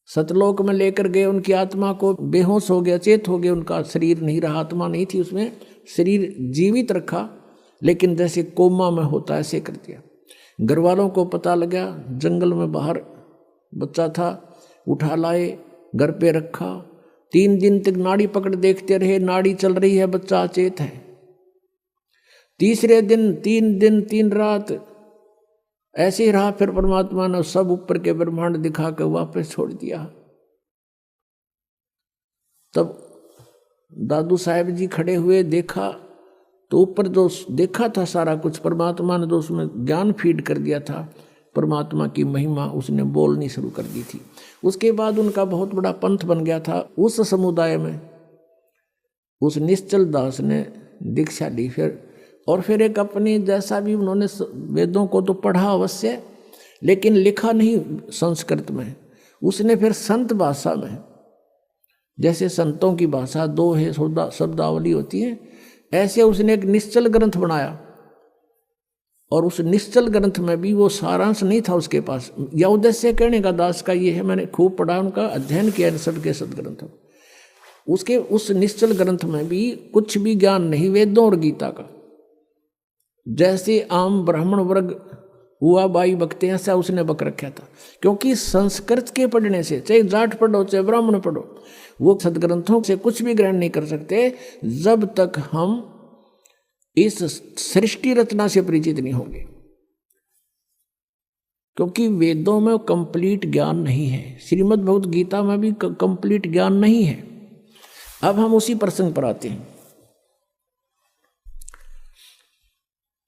सतलोक में लेकर गए, उनकी आत्मा को बेहोश हो गया, चेत हो गया, उनका शरीर नहीं रहा, आत्मा नहीं थी उसमें, शरीर जीवित रखा लेकिन जैसे कोमा में होता ऐसे कर दिया। घर वालों को पता लगा, जंगल में बाहर बच्चा था, उठा लाए, घर पे रखा। 3 दिन तक नाड़ी पकड़ देखते रहे, नाड़ी चल रही है, बच्चा अचेत है। तीसरे दिन 3 दिन 3 रात ऐसे ही रहा। फिर परमात्मा ने सब ऊपर के ब्रह्मांड दिखा कर वापस छोड़ दिया। तब दादू साहब जी खड़े हुए, देखा तो ऊपर जो देखा था सारा कुछ परमात्मा ने जो उसमें ज्ञान फीड कर दिया था, परमात्मा की महिमा उसने बोलनी शुरू कर दी थी। उसके बाद उनका बहुत बड़ा पंथ बन गया था। उस समुदाय में उस निश्चल दास ने दीक्षा ली। फिर एक अपनी जैसा भी उन्होंने वेदों को तो पढ़ा अवश्य, लेकिन लिखा नहीं संस्कृत में। उसने फिर संत भाषा में, जैसे संतों की भाषा 2 है, शब्दावली होती है, ऐसे उसने एक निश्चल ग्रंथ बनाया। और उस निश्चल ग्रंथ में भी वो सारांश नहीं था उसके पास। या उद्देश्य कहने का दास का ये है, मैंने खूब पढ़ा, उनका अध्ययन किया इन सबके सदग्रंथ। उसके उस निश्चल ग्रंथ में भी कुछ भी ज्ञान नहीं वेदों और गीता का। जैसे आम ब्राह्मण वर्ग हुआ बाई बकते हैं, ऐसा उसने बक रखा था। क्योंकि संस्कृत के पढ़ने से, चाहे जाट पढ़ो चाहे ब्राह्मण पढ़ो, वो सदग्रंथों से कुछ भी ग्रहण नहीं कर सकते जब तक हम इस सृष्टि रचना से परिचित नहीं होंगे। क्योंकि वेदों में कंप्लीट ज्ञान नहीं है, श्रीमद् भगवत गीता में भी कंप्लीट ज्ञान नहीं है। अब हम उसी प्रसंग पर आते हैं।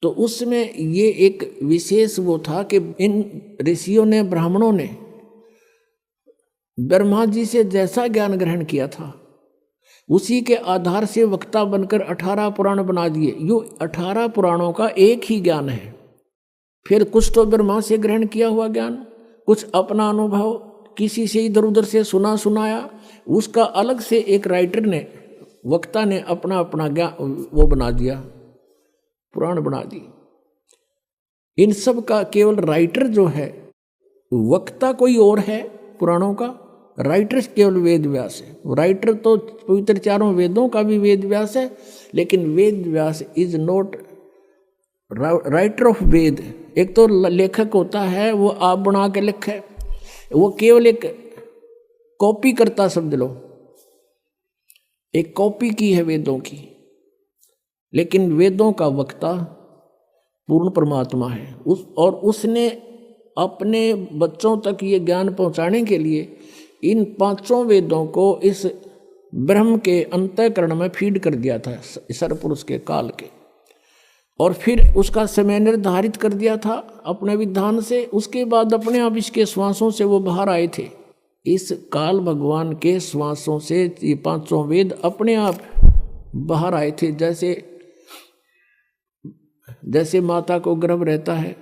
तो उसमें ये एक विशेष वो था कि इन ऋषियों ने, ब्राह्मणों ने ब्रह्मा जी से जैसा ज्ञान ग्रहण किया था उसी के आधार से वक्ता बनकर 18 पुराण बना दिए। यो 18 पुराणों का एक ही ज्ञान है। फिर कुछ तो ब्रह्मा से ग्रहण किया हुआ ज्ञान, कुछ अपना अनुभव, किसी से इधर उधर से सुना सुनाया, उसका अलग से एक राइटर ने, वक्ता ने अपना अपना ज्ञान वो बना दिया, पुराण बना दी। इन सब का केवल राइटर जो है, वक्ता कोई और है पुराणों का, राइटर केवल वेद व्यास है। राइटर तो पवित्र चारों वेदों का भी वेद व्यास है, लेकिन Ved Vyas is not writer of वेद। एक तो लेखक होता है, वो आप बना के लिखे, वो केवल एक कॉपी करता, समझ लो एक कॉपी की है वेदों की। लेकिन वेदों का वक्ता पूर्ण परमात्मा है। उसने अपने बच्चों तक ये ज्ञान पहुंचाने के लिए इन 5 वेदों को इस ब्रह्म के अंतःकरण में फीड कर दिया था, सरपुरुष के काल के, और फिर उसका समय निर्धारित कर दिया था अपने विधान से। उसके बाद अपने आप इसके श्वासों से वो बाहर आए थे। इस काल भगवान के श्वासों से ये 5 वेद अपने आप बाहर आए थे। जैसे माता को गर्भ रहता है,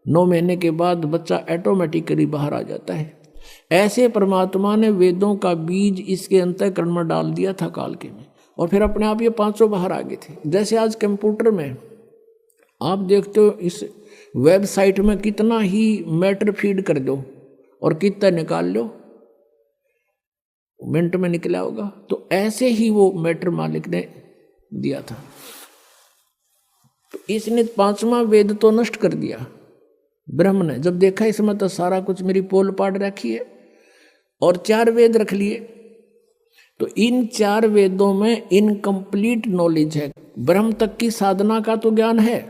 9 महीने के बाद बच्चा ऑटोमेटिकली बाहर आ जाता है, ऐसे परमात्मा ने वेदों का बीज इसके अंतःकरण में डाल दिया था काल के में, और फिर अपने आप ये 5 बाहर आ गए थे। जैसे आज कंप्यूटर में आप देखते हो, इस वेबसाइट में कितना ही मैटर फीड कर दो और कितना निकाल लो, मिनट में निकला होगा। तो ऐसे ही वो मैटर मालिक ने दिया था। तो इसने 5वां वेद तो नष्ट कर दिया ब्रह्म ने, जब देखा इसमें तो सारा कुछ मेरी पोल पाड़ रखी है, और 4 वेद रख लिए। तो इन 4 वेदों में इनकम्प्लीट नॉलेज है। ब्रह्म तक की साधना का तो ज्ञान है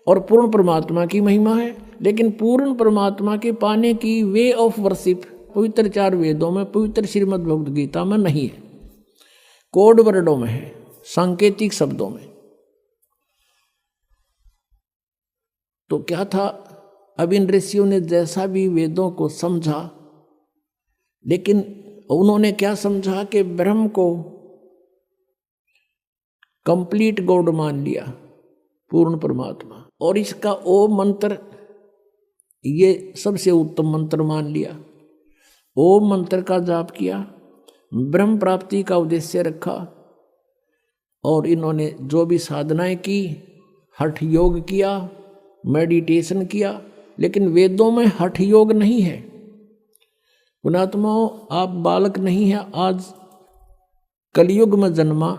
और पूर्ण परमात्मा की महिमा है, लेकिन पूर्ण परमात्मा के पाने की वे ऑफ वर्शिप पवित्र 4 वेदों में, पवित्र श्रीमद् भगवद गीता में नहीं है। कोड वर्डों में है, सांकेतिक शब्दों में। तो क्या था, अब इन ऋषियों ने जैसा भी वेदों को समझा, लेकिन उन्होंने क्या समझा कि ब्रह्म को कंप्लीट गॉड मान लिया, पूर्ण परमात्मा, और इसका ओम मंत्र ये सबसे उत्तम मंत्र मान लिया। ओम मंत्र का जाप किया, ब्रह्म प्राप्ति का उद्देश्य रखा, और इन्होंने जो भी साधनाएं की, हठ योग किया, मेडिटेशन किया। लेकिन वेदों में हठ योग नहीं है। पुणात्माओं, आप बालक नहीं है, आज कलयुग में जन्मा,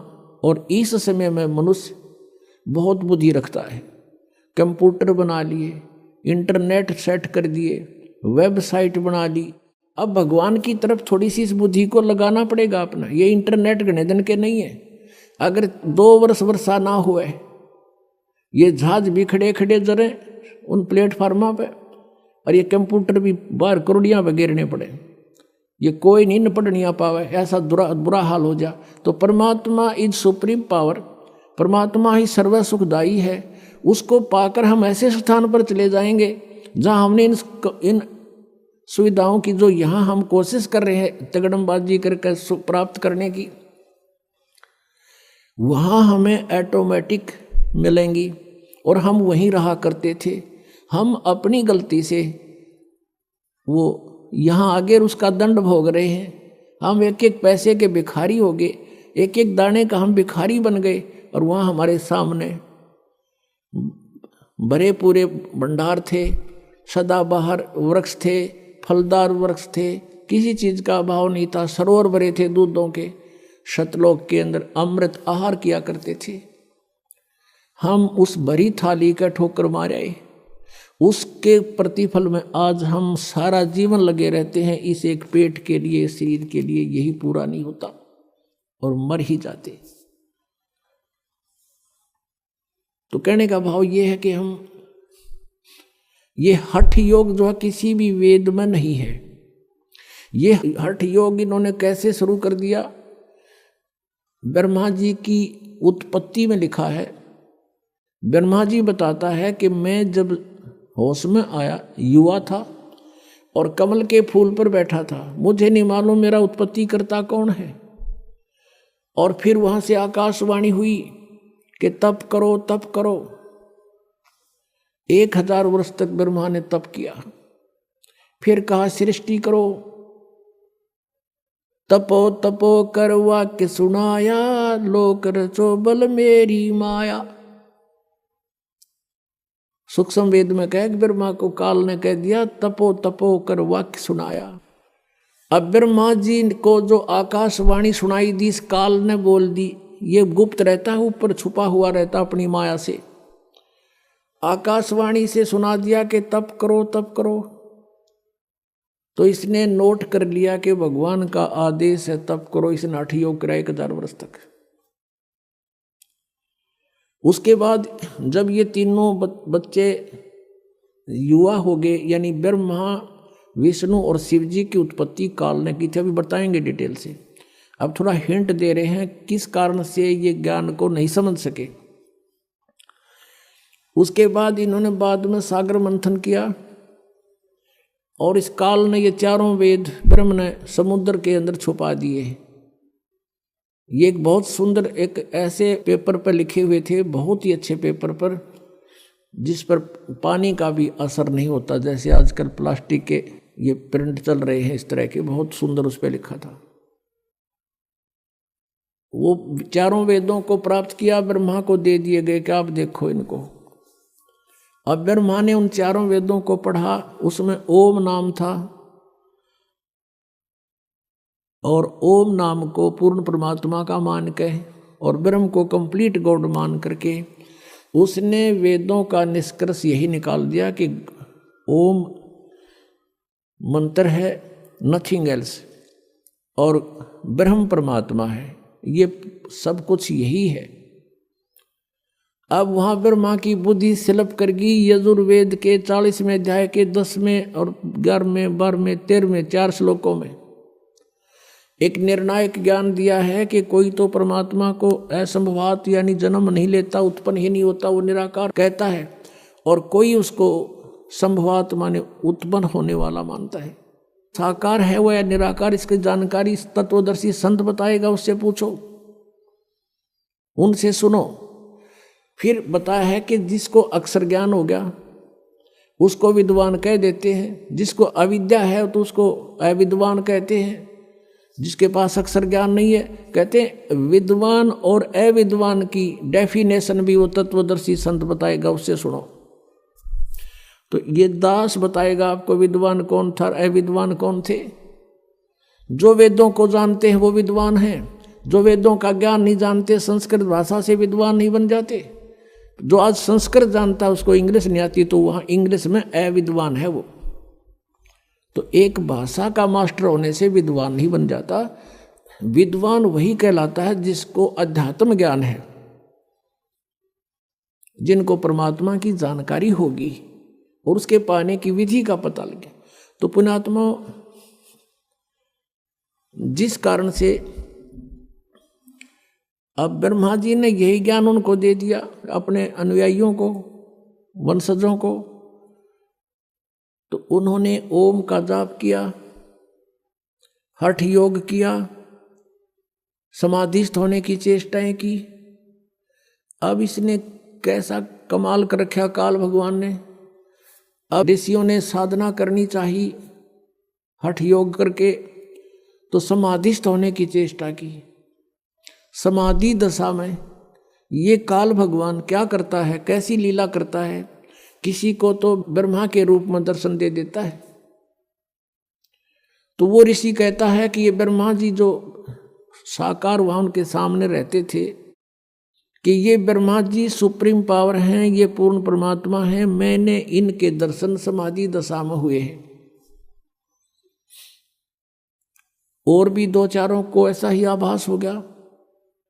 और इस समय में मनुष्य बहुत बुद्धि रखता है। कंप्यूटर बना लिए, इंटरनेट सेट कर दिए, वेबसाइट बना ली। अब भगवान की तरफ थोड़ी सी इस बुद्धि को लगाना पड़ेगा अपना। ये इंटरनेट गणे दिन के नहीं है। अगर 2 वर्ष वर्षा ना हुए, ये जहाज भी खड़े खड़े जरे उन प्लेटफार्मा पे, और ये कंप्यूटर भी बाहर करोड़ियाँ पे गिरने पड़े, ये कोई नहीं पढ़ नहीं आ पावे, ऐसा बुरा हाल हो जा। तो परमात्मा इज सुप्रीम पावर, परमात्मा ही सर्व सुखदायी है। उसको पाकर हम ऐसे स्थान पर चले जाएंगे जहाँ हमने इन सुविधाओं की, जो यहाँ हम कोशिश कर रहे हैं तगड़मबाजी करके प्राप्त करने की, वहाँ हमें ऑटोमेटिक मिलेंगी। और हम वहीं रहा करते थे। हम अपनी गलती से वो यहाँ आगे उसका दंड भोग रहे हैं। हम एक एक पैसे के भिखारी हो गए, एक एक दाने का हम भिखारी बन गए, और वहाँ हमारे सामने भरे पूरे भंडार थे, सदाबहार वृक्ष थे, फलदार वृक्ष थे, किसी चीज़ का अभाव नहीं था, सरोवर भरे थे दूधों के, सतलोक के अंदर अमृत आहार किया करते थे। हम उस भरी थाली का ठोकर मारे, उसके प्रतिफल में आज हम सारा जीवन लगे रहते हैं इस एक पेट के लिए, शरीर के लिए। यही पूरा नहीं होता और मर ही जाते। तो कहने का भाव ये है कि हम ये हठ योग जो है किसी भी वेद में नहीं है। ये हठ योग इन्होंने कैसे शुरू कर दिया? ब्रह्मा जी की उत्पत्ति में लिखा है। ब्रह्मा जी बताता है कि मैं जब होश में आया, युवा था और कमल के फूल पर बैठा था, मुझे नहीं मालूम मेरा उत्पत्ति करता कौन है। और फिर वहां से आकाशवाणी हुई कि तप करो, तप करो। 1000 वर्ष तक ब्रह्मा ने तप किया। फिर कहा सृष्टि करो। तपो तपो कर वाक्य सुनाया, लोक रचो बल मेरी माया। सूक्ष्म वेद में कह ब्रह्मा को काल ने कह दिया तपो तपो कर वाक्य सुनाया। अब ब्रह्मा जी को जो आकाशवाणी सुनाई दी, इस काल ने बोल दी। ये गुप्त रहता है, ऊपर छुपा हुआ रहता अपनी माया से। आकाशवाणी से सुना दिया कि तप करो, तप करो। तो इसने नोट कर लिया कि भगवान का आदेश है तप करो। इसने हठ योग करा 1000 वर्ष तक। उसके बाद जब ये तीनों बच्चे युवा हो गए, यानी ब्रह्मा, विष्णु और शिव जी की उत्पत्ति काल ने की थी। अभी बताएंगे डिटेल से। अब थोड़ा हिंट दे रहे हैं किस कारण से ये ज्ञान को नहीं समझ सके। उसके बाद इन्होंने बाद में सागर मंथन किया और इस काल ने ये चारों वेद ब्रह्म ने समुद्र के अंदर छुपा दिए। ये एक बहुत सुंदर एक ऐसे पेपर पर लिखे हुए थे, बहुत ही अच्छे पेपर पर, जिस पर पानी का भी असर नहीं होता। जैसे आजकल प्लास्टिक के ये प्रिंट चल रहे हैं इस तरह के, बहुत सुंदर उस पर लिखा था। वो चारों वेदों को प्राप्त किया, ब्रह्मा को दे दिए गए कि आप देखो इनको। अब ब्रह्मा ने उन चारों वेदों को पढ़ा, उसमें ओम नाम था और ओम नाम को पूर्ण परमात्मा का मान के और ब्रह्म को कंप्लीट गॉड मान करके उसने वेदों का निष्कर्ष यही निकाल दिया कि ओम मंत्र है, नथिंग एल्स, और ब्रह्म परमात्मा है, ये सब कुछ यही है। अब वहाँ ब्रह्मा की बुद्धि सिलप कर गई। यजुर्वेद के 40वें अध्याय के 10वें और 11वें 12वें 13वें 4 श्लोकों में एक निर्णायक ज्ञान दिया है कि कोई तो परमात्मा को असंभवात यानी जन्म नहीं लेता, उत्पन्न ही नहीं होता, वो निराकार कहता है, और कोई उसको संभवात माने उत्पन्न होने वाला मानता है। साकार है वो या निराकार, इसकी जानकारी तत्वदर्शी संत बताएगा, उससे पूछो, उनसे सुनो। फिर बताया है कि जिसको अक्षर ज्ञान हो गया उसको विद्वान कह देते हैं, जिसको अविद्या है तो उसको अविद्वान कहते हैं, जिसके पास अक्षर ज्ञान नहीं है कहते हैं विद्वान। और अविद्वान की डेफिनेशन भी वो तत्वदर्शी संत बताएगा, उससे सुनो। तो ये दास बताएगा आपको विद्वान कौन था, अविद्वान कौन थे। जो वेदों को जानते हैं वो विद्वान हैं, जो वेदों का ज्ञान नहीं जानते, संस्कृत भाषा से विद्वान नहीं बन जाते। जो आज संस्कृत जानता है उसको इंग्लिश नहीं आती, तो वहाँ इंग्लिश में अविद्वान है वो। तो एक भाषा का मास्टर होने से विद्वान नहीं बन जाता। विद्वान वही कहलाता है जिसको अध्यात्म ज्ञान है, जिनको परमात्मा की जानकारी होगी और उसके पाने की विधि का पता लगे। तो पुण्यात्मा, जिस कारण से अब ब्रह्मा जी ने यही ज्ञान उनको दे दिया, अपने अनुयायियों को, वंशजों को, तो उन्होंने ओम का जाप किया, हठ योग किया, समाधिस्थ होने की चेष्टाएं की। अब इसने कैसा कमाल कर रखा काल भगवान ने। अब ऋषियों ने साधना करनी चाहिए हठ योग करके, तो समाधिस्थ होने की चेष्टा की। समाधि दशा में ये काल भगवान क्या करता है, कैसी लीला करता है। किसी को तो ब्रह्मा के रूप में दर्शन दे देता है। तो वो ऋषि कहता है कि ये ब्रह्मा जी जो साकार वहाँ उनके सामने रहते थे, कि ये ब्रह्मा जी सुप्रीम पावर हैं, ये पूर्ण परमात्मा हैं, मैंने इनके दर्शन समाधि दशा में हुए हैं। और भी दो चारों को ऐसा ही आभास हो गया,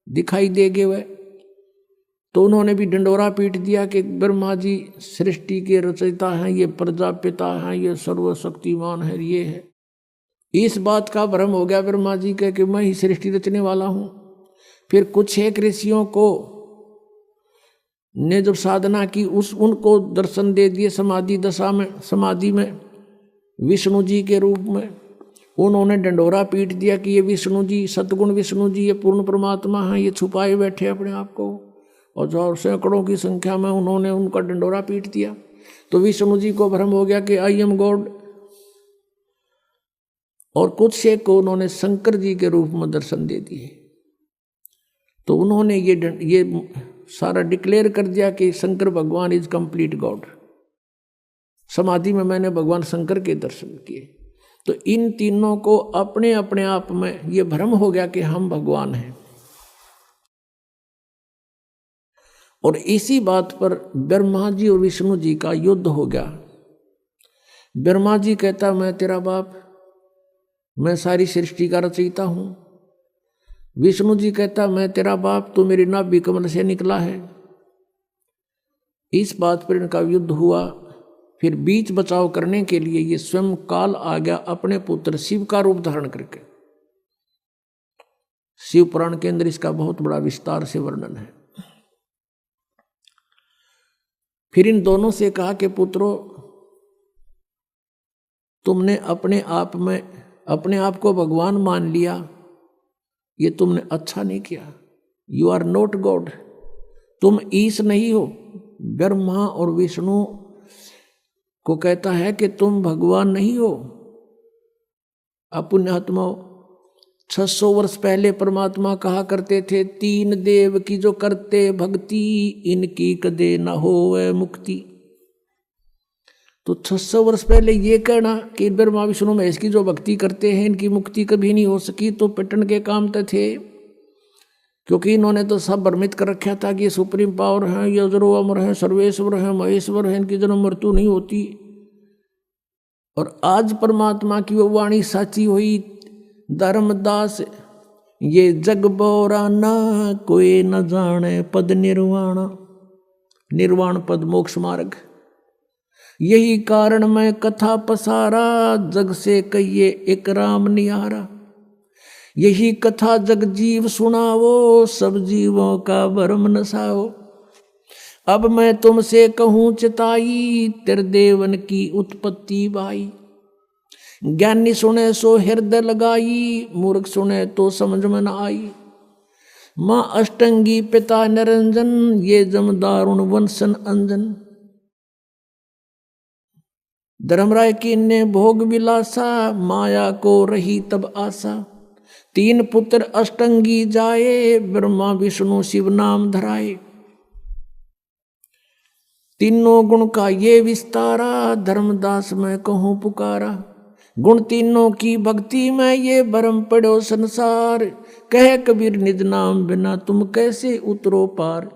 दिखाई देगे वह, तो उन्होंने भी डंडोरा पीट दिया कि ब्रह्मा जी सृष्टि के रचयिता हैं, ये प्रजापिता हैं, ये सर्वशक्तिमान है, ये है। इस बात का भ्रम हो गया ब्रह्मा जी के कि मैं ही सृष्टि रचने वाला हूं। फिर कुछ एक ऋषियों को ने जब साधना की, उनको दर्शन दे दिए समाधि दशा में, समाधि में विष्णु जी के रूप में। उन्होंने डंडोरा पीट दिया कि ये विष्णु जी, सतगुण विष्णु जी, ये पूर्ण परमात्मा हैं, ये छुपाए बैठे अपने आप को। और जो सैकड़ों की संख्या में उन्होंने उनका डंडोरा पीट दिया। तो विष्णु जी को भ्रम हो गया कि आई एम गॉड। और कुछ एक को उन्होंने शंकर जी के रूप में दर्शन दे दिए। तो उन्होंने ये सारा डिक्लेयर कर दिया कि शंकर भगवान इज कंप्लीट गॉड। समाधि में मैंने भगवान शंकर के दर्शन किए। तो इन तीनों को अपने अपने आप में ये भ्रम हो गया कि हम भगवान हैं। और इसी बात पर ब्रह्मा जी और विष्णु जी का युद्ध हो गया। ब्रह्मा जी कहता मैं तेरा बाप, मैं सारी सृष्टि का रचयिता हूं। विष्णु जी कहता मैं तेरा बाप, तू मेरी नाभि कमल से निकला है। इस बात पर इनका युद्ध हुआ। फिर बीच बचाव करने के लिए ये स्वयं काल आ गया अपने पुत्र शिव का रूप धारण करके। शिव पुराण के अंदर इसका बहुत बड़ा विस्तार से वर्णन है। फिर इन दोनों से कहा कि पुत्रों, तुमने अपने आप को भगवान मान लिया, ये तुमने अच्छा नहीं किया। यू आर नॉट गॉड, तुम ईश नहीं हो। ब्रह्मा और विष्णु को कहता है कि तुम भगवान नहीं हो। पुण्यात्मा 600 वर्ष पहले परमात्मा कहा करते थे, तीन देव की जो करते भक्ति, इनकी कदे न होवे मुक्ति। तो 600 वर्ष पहले ये कहना कि ब्रह्मा विष्णु महेश की जो भक्ति करते हैं इनकी मुक्ति कभी नहीं हो सकी, तो पिटन के काम तो थे। क्योंकि इन्होंने तो सब भ्रमित कर रखा था कि ये सुप्रीम पावर है, ये अजरो अमर है, सर्वेश्वर है, महेश्वर है, इनकी जन्म मृत्यु नहीं होती। और आज परमात्मा की वो वाणी साची हुई, धर्मदास ये जग बोरा ना कोई न जाने पद निर्वाण। निर्वाण पद मोक्ष मार्ग, यही कारण मैं कथा पसारा, जग से कहिए एक राम निहारा। यही कथा जग जीव सुनावो, सब जीवों का भरम नसाओ। अब मैं तुमसे कहूँ चिताई, तेरे देवन की उत्पत्ति बाई। ज्ञानी सुने सो हृदय लगाई, मूर्ख सुने तो समझ में न आई। माँ अष्टंगी पिता निरंजन, ये जम दारुण वंशन अंजन। धर्मराय की ने भोग विलासा, माया को रही तब आशा। तीन पुत्र अष्टंगी जाए, ब्रह्मा विष्णु शिव नाम धराए। तीनों गुण का ये विस्तारा, धर्मदास मैं कहूँ पुकारा। गुण तीनों की भक्ति में ये भरम पड़ो संसार। कह कबीर निज नाम बिना तुम कैसे उतरो पार।